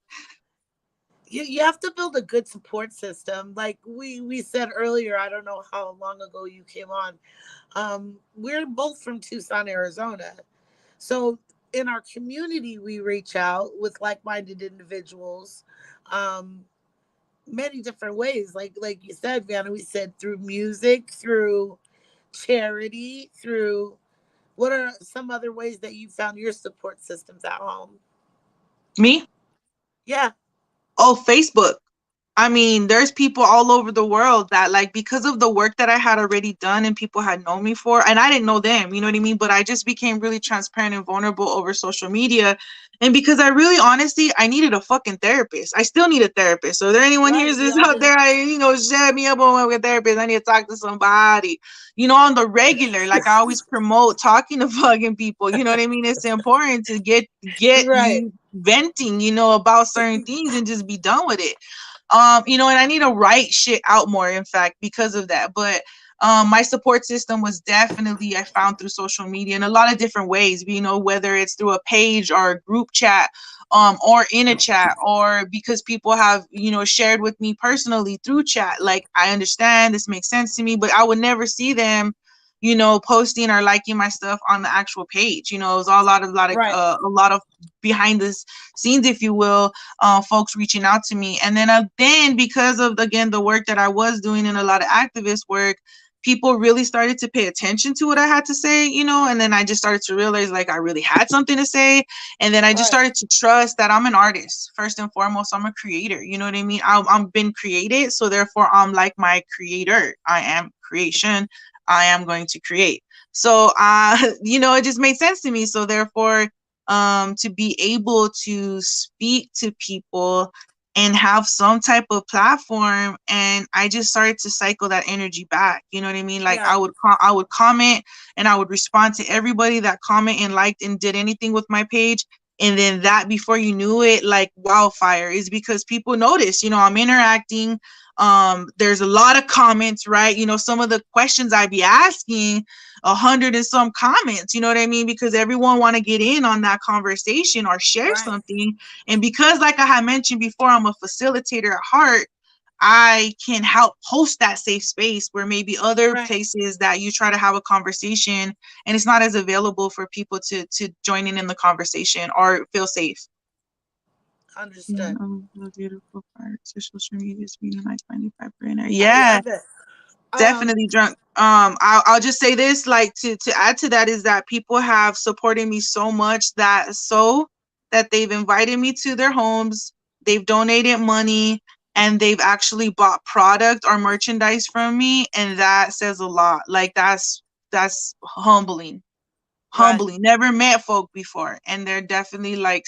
You have to build a good support system. Like we said earlier, I don't know how long ago you came on. We're both from Tucson, Arizona. So in our community, we reach out with like-minded individuals, um, many different ways. Like you said, Vanna, we said through music, through charity, through what are some other ways that you found your support systems at home? Me? Yeah. Oh, Facebook. I mean, there's people all over the world that, like, because of the work that I had already done and people had known me for, and I didn't know them, you know what I mean? But I just became really transparent and vulnerable over social media. And because I really, honestly, I needed a fucking therapist. I still need a therapist. So if there anyone Right, hears we this all out do. there, shut me up on a therapist. I need to talk to somebody, on the regular. Like I always promote talking to fucking people. You know what I mean? It's important to get Right, you venting, about certain things and just be done with it. And I need to write shit out more, in fact, because of that. But my support system was definitely, I found, through social media in a lot of different ways, whether it's through a page or a group chat, or in a chat, or because people have, shared with me personally through chat. Like, I understand, this makes sense to me, but I would never see them, posting or liking my stuff on the actual page. It was a lot of right, a lot of behind the scenes, if you will, folks reaching out to me. And then because of, again, the work that I was doing in a lot of activist work, people really started to pay attention to what I had to say, and then I just started to realize, like, I really had something to say. And then I just right. started to trust that I'm an artist. First and foremost, I'm a creator. You know what I mean? I'm been created. So therefore, I'm like my creator. I am creation. I am going to create. So, it just made sense to me. So therefore, to be able to speak to people and have some type of platform, and I just started to cycle that energy back. You know what I mean? Like, Yeah, I would comment and I would respond to everybody that comment and liked and did anything with my page. And then that, before you knew it, like wildfire, is because people notice, I'm interacting. There's a lot of comments, right? Some of the questions I'd be asking, 100 and some comments, you know what I mean? Because everyone want to get in on that conversation or share right, something. And because, like I had mentioned before, I'm a facilitator at heart, I can help host that safe space where maybe other right. places that you try to have a conversation and it's not as available for people to join in the conversation or feel safe. Yeah, Understood. the beautiful part. So social media is being like 25%. I Yeah, love it. definitely drunk. I'll just say this, like, to add to that, is that people have supported me so much that they've invited me to their homes, they've donated money, and they've actually bought product or merchandise from me, and that says a lot. Like, that's humbling. Right, Never met folk before, and they're definitely like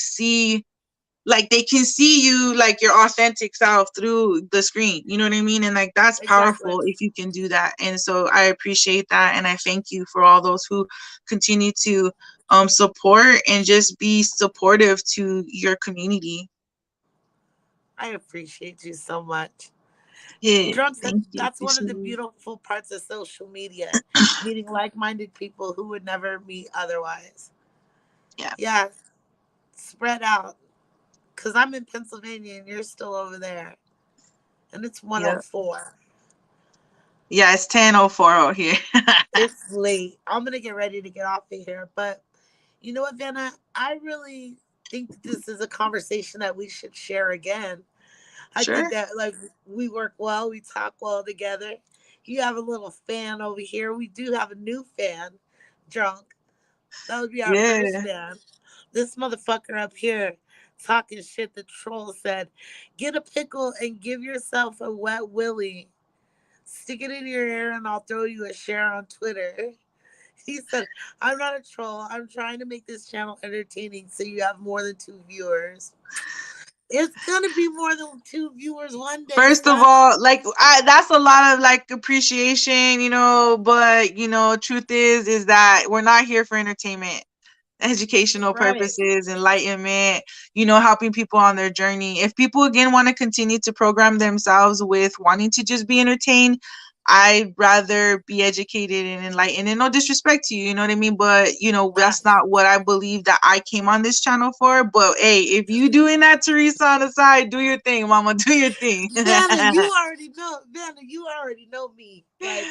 they can see you, like, your authentic self through the screen. You know what I mean? And like, that's exactly. powerful if you can do that. And so I appreciate that, and I thank you for all those who continue to support and just be supportive to your community. I appreciate you so much. Yeah, Drunk, thank you. that's one of Appreciate the it. beautiful parts of social media, meeting like-minded people who would never meet otherwise. Yeah, Yeah, spread out. Because I'm in Pennsylvania and you're still over there. And it's yeah, 104. yeah. It's 10:04 out here. It's late. I'm going to get ready to get off of here. But you know what, Vanna? I really think that this is a conversation that we should share again. I think Sure. that, like, we work well, we talk well together. You have a little fan over here. We do have a new fan, Drunk. That would be our first Yeah. fan. This motherfucker up here talking shit. The troll said, "Get a pickle and give yourself a wet willy. Stick it in your ear and I'll throw you a share on Twitter." He said, "I'm not a troll. I'm trying to make this channel entertaining so you have more than 2 viewers." It's gonna be more than 2 viewers one day, First of son. all, like, that's a lot of, like, appreciation, but truth is that we're not here for entertainment, educational Right. purposes, enlightenment, helping people on their journey. If people, again, want to continue to program themselves with wanting to just be entertained, I'd rather be educated and enlightened. And no disrespect to you, you know what I mean? But, Right. that's not what I believe that I came on this channel for. But hey, if you doing that, Teresa, on the side, do your thing, mama, do your thing. Vanna, you already know. Vanna, you already know me. Like,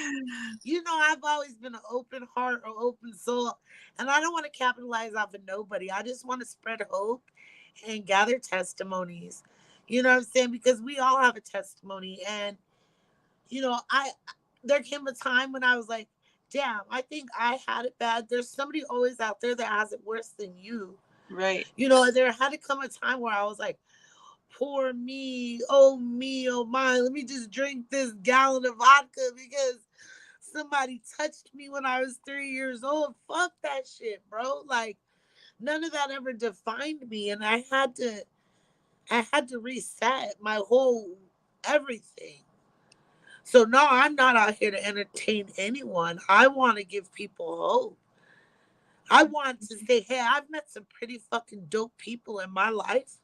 I've always been an open heart or open soul, and I don't want to capitalize off of nobody. I just want to spread hope and gather testimonies. You know what I'm saying? Because we all have a testimony, and I there came a time when I was like, damn, I think I had it bad. There's somebody always out there that has it worse than you. Right. There had to come a time where I was like, poor me, oh my, let me just drink this gallon of vodka because somebody touched me when I was 3 years old. Fuck that shit, bro. Like, none of that ever defined me, and I had to reset my whole everything. So no, I'm not out here to entertain anyone. I want to give people hope. I want to say, hey, I've met some pretty fucking dope people in my life.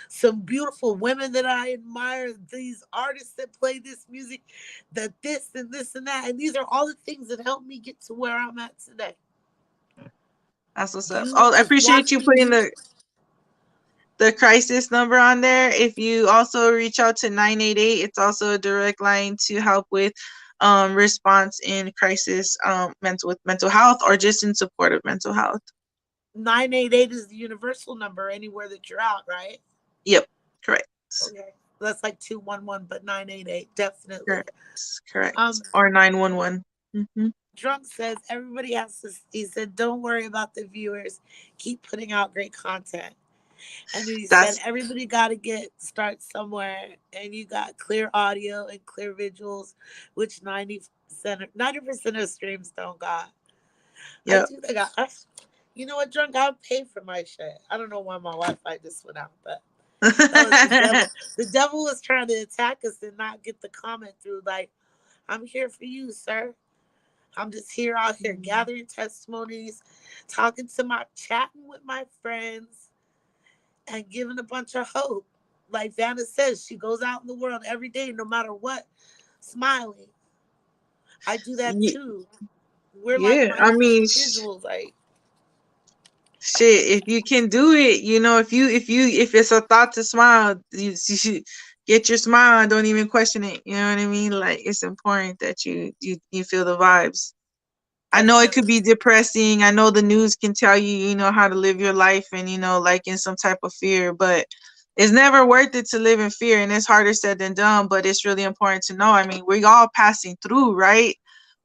Some beautiful women that I admire, these artists that play this music, that this and this and that. And these are all the things that helped me get to where I'm at today. That's what's up. You Oh, I just appreciate watch you me putting get the crisis number on there. If you also reach out to 988, it's also a direct line to help with response in crisis with mental health or just in support of mental health. 988 is the universal number anywhere that you're out, right? Yep, correct. Okay. That's like 211, but 988, definitely. Correct. Correct. Um, Or 911. Mm-hmm. Drunk says everybody has to, he said, don't worry about the viewers. Keep putting out great content. And then he said, That's everybody got to start somewhere. And you got clear audio and clear visuals, which 90% of streams don't got. I yep. do think you know what, Drunk? I'll pay for my shit. I don't know why my Wi-Fi just went out, but that was the devil. The devil was trying to attack us and not get the comment through. Like, I'm here for you, sir. I'm just here out here gathering testimonies, chatting with my friends, and giving a bunch of hope. Like Vanna says, she goes out in the world every day, no matter what, smiling. I do that too. We're like Yeah, my I mean, individuals. Like, shit. If you can do it, if it's a thought to smile, you should get your smile and don't even question it. You know what I mean? Like, it's important that you feel the vibes. I know it could definitely. be depressing. I know the news can tell you, how to live your life and, like in some type of fear, but it's never worth it to live in fear. And it's harder said than done, but it's really important to know. I mean, we're all passing through, right?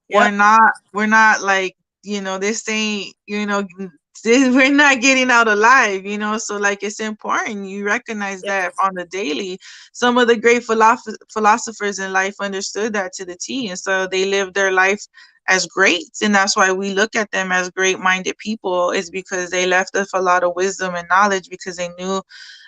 We're Yep. not, we're not like, this ain't, we're not getting out alive, so like it's important you recognize Yes. that on the daily. Some of the great philosophers in life understood that to the T, and so they lived their life as great, and that's why we look at them as great-minded people, is because they left us a lot of wisdom and knowledge, because they knew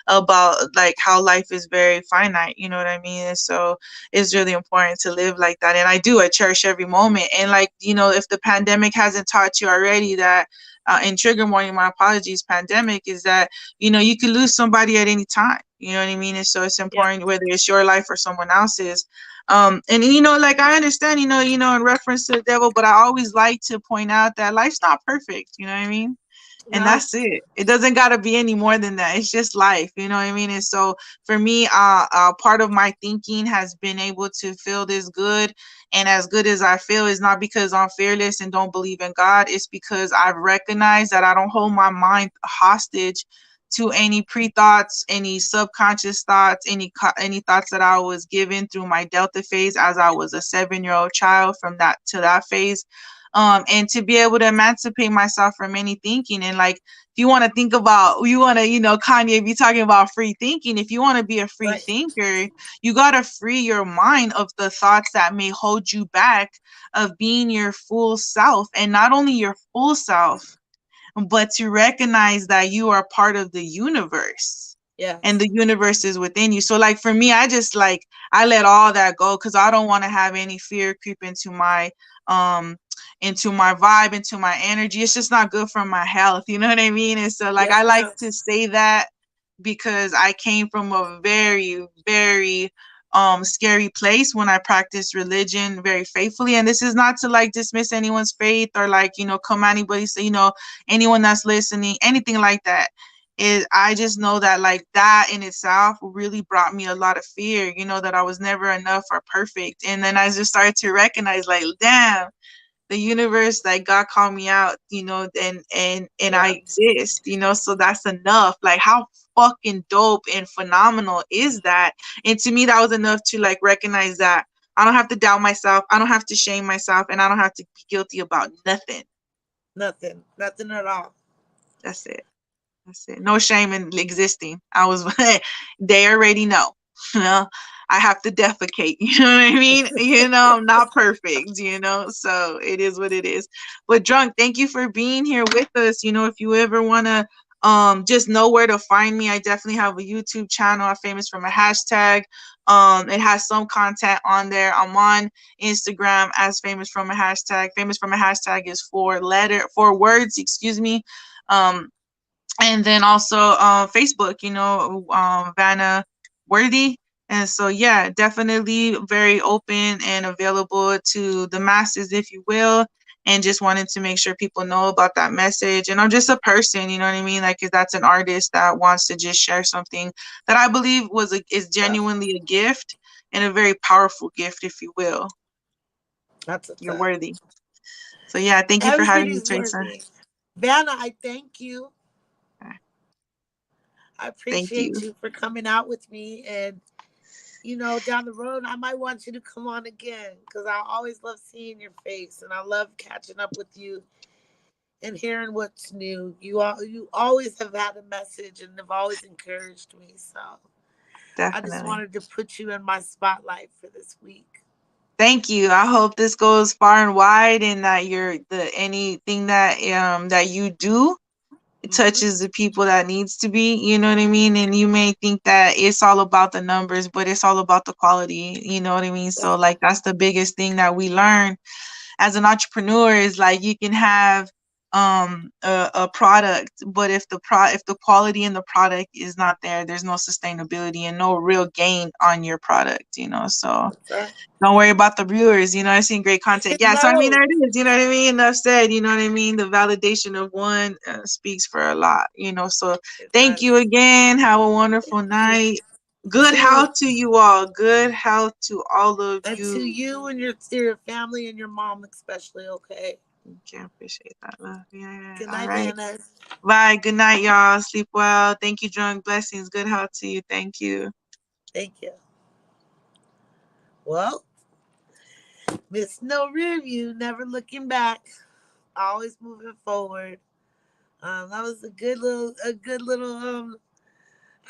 about like how life is very finite, you know what I mean? And so it's really important to live like that. And I cherish every moment. And like, if the pandemic hasn't taught you already that, and trigger warning, my apologies, pandemic, is that, you could lose somebody at any time. You know what I mean? And so it's Yep. important, whether it's your life or someone else's. And like I understand, in reference to the devil, but I always like to point out that life's not perfect. You know what I mean? And No. that's it. It doesn't got to be any more than that. It's just life, you know what I mean? And so for me, part of my thinking has been able to feel this good, and as good as I feel is not because I'm fearless and don't believe in God. It's because I've recognized that I don't hold my mind hostage to any pre-thoughts, any subconscious thoughts, any thoughts that I was given through my Delta phase as I was a 7-year-old child, from that to that phase. And to be able to emancipate myself from any thinking. And like, if you want to think about, Kanye be talking about free thinking. If you want to be a free Right. thinker, you got to free your mind of the thoughts that may hold you back of being your full self. And not only your full self, but to recognize that you are part of the universe. Yes. And the universe is within you. So like for me, I just like, I let all that go, because I don't want to have any fear creep into my vibe, into my energy. It's just not good for my health. You know what I mean? And so like, Yes, I like ma'am. to say that because I came from a very, very scary place when I practiced religion very faithfully. And this is not to like dismiss anyone's faith or like, come at anybody, so, anyone that's listening, anything like that. Is I just know that like that in itself really brought me a lot of fear, that I was never enough or perfect. And then I just started to recognize like, damn, the universe, like God called me out, and I Yeah. exist, so that's enough. Like, how fucking dope and phenomenal is that? And to me, that was enough to like recognize that I don't have to doubt myself, I don't have to shame myself, and I don't have to be guilty about nothing. Nothing. Nothing at all. That's it. That's it. No shame in existing. I was they already know. You know, I have to defecate. You know what I mean? I'm not perfect, so it is what it is. But Drunk, thank you for being here with us. If you ever want to just know where to find me, I definitely have a YouTube channel. I'm famous from a hashtag. It has some content on there. I'm on Instagram as famous from a hashtag. Famous from a hashtag is 4 words, excuse me. And then also Facebook, Vanna Worthy. And so, yeah, definitely very open and available to the masses, if you will. And just wanted to make sure people know about that message. And I'm just a person, you know what I mean? Like, if that's an artist that wants to just share something that I believe is genuinely a gift and a very powerful gift, if you will. That's a You're fact. worthy. So, yeah, thank you for having me, Everybody's Teresa. worthy. Vanna, I thank you. I Thank appreciate you. you for coming out with me. And, down the road, I might want you to come on again because I always love seeing your face and I love catching up with you and hearing what's new. You always have had a message and have always encouraged me. So I just Definitely. wanted to put you in my spotlight for this week. Thank you. I hope this goes far and wide, and that anything that that you do Mm-hmm. touches the people that needs to be. You know what I mean? And you may think that it's all about the numbers, but it's all about the quality. You know what I mean? So like that's the biggest thing that we learn as an entrepreneur is like you can have a product, but if the quality in the product is not there, there's no sustainability and no real gain on your product. So Right. don't worry about the viewers. I've seen great content. Yeah, so I mean, No, there it is. You know what I mean? Enough said. You know what I mean? The validation of one speaks for a lot. So it thank you does. again. Have a wonderful Thank you. night. You Good too. health to you all. Good health to all of And to you. you and your family and your mom especially, okay? Okay, I appreciate that, love. Yeah. Good All night, right. Vanna. Bye. Good night, y'all. Sleep well. Thank you, Drunk. Blessings. Good health to you. Thank you. Thank you. Well, Miss No Rear View, never looking back, always moving forward. That was a good little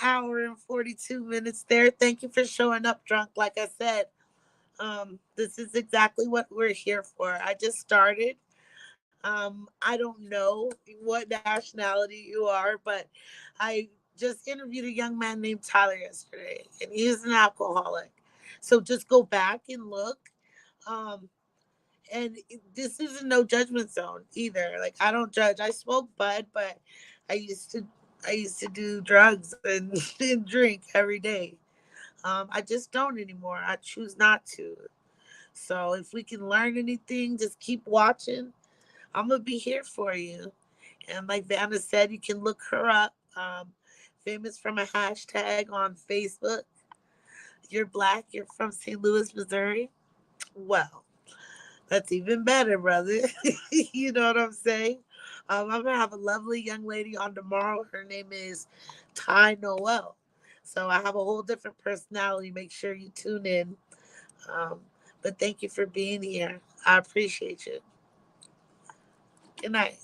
hour and 42 minutes there. Thank you for showing up, Drunk. Like I said, this is exactly what we're here for. I just started. I don't know what nationality you are, but I just interviewed a young man named Tyler yesterday, and he is an alcoholic. So just go back and look. Um, and this is a no judgment zone either. Like I don't judge. I smoke bud, but I used to I used to do drugs and, and drink every day. I just don't anymore. I choose not to. So if we can learn anything, just keep watching. I'm gonna be here for you. And like Vanna said, you can look her up. Famous from a hashtag on Facebook. You're black. You're from St. Louis, Missouri. Well, that's even better, brother. You know what I'm saying? I'm gonna have a lovely young lady on tomorrow. Her name is Ty Noel. So I have a whole different personality. Make sure you tune in. Um, but thank you for being here. I appreciate you. Good night.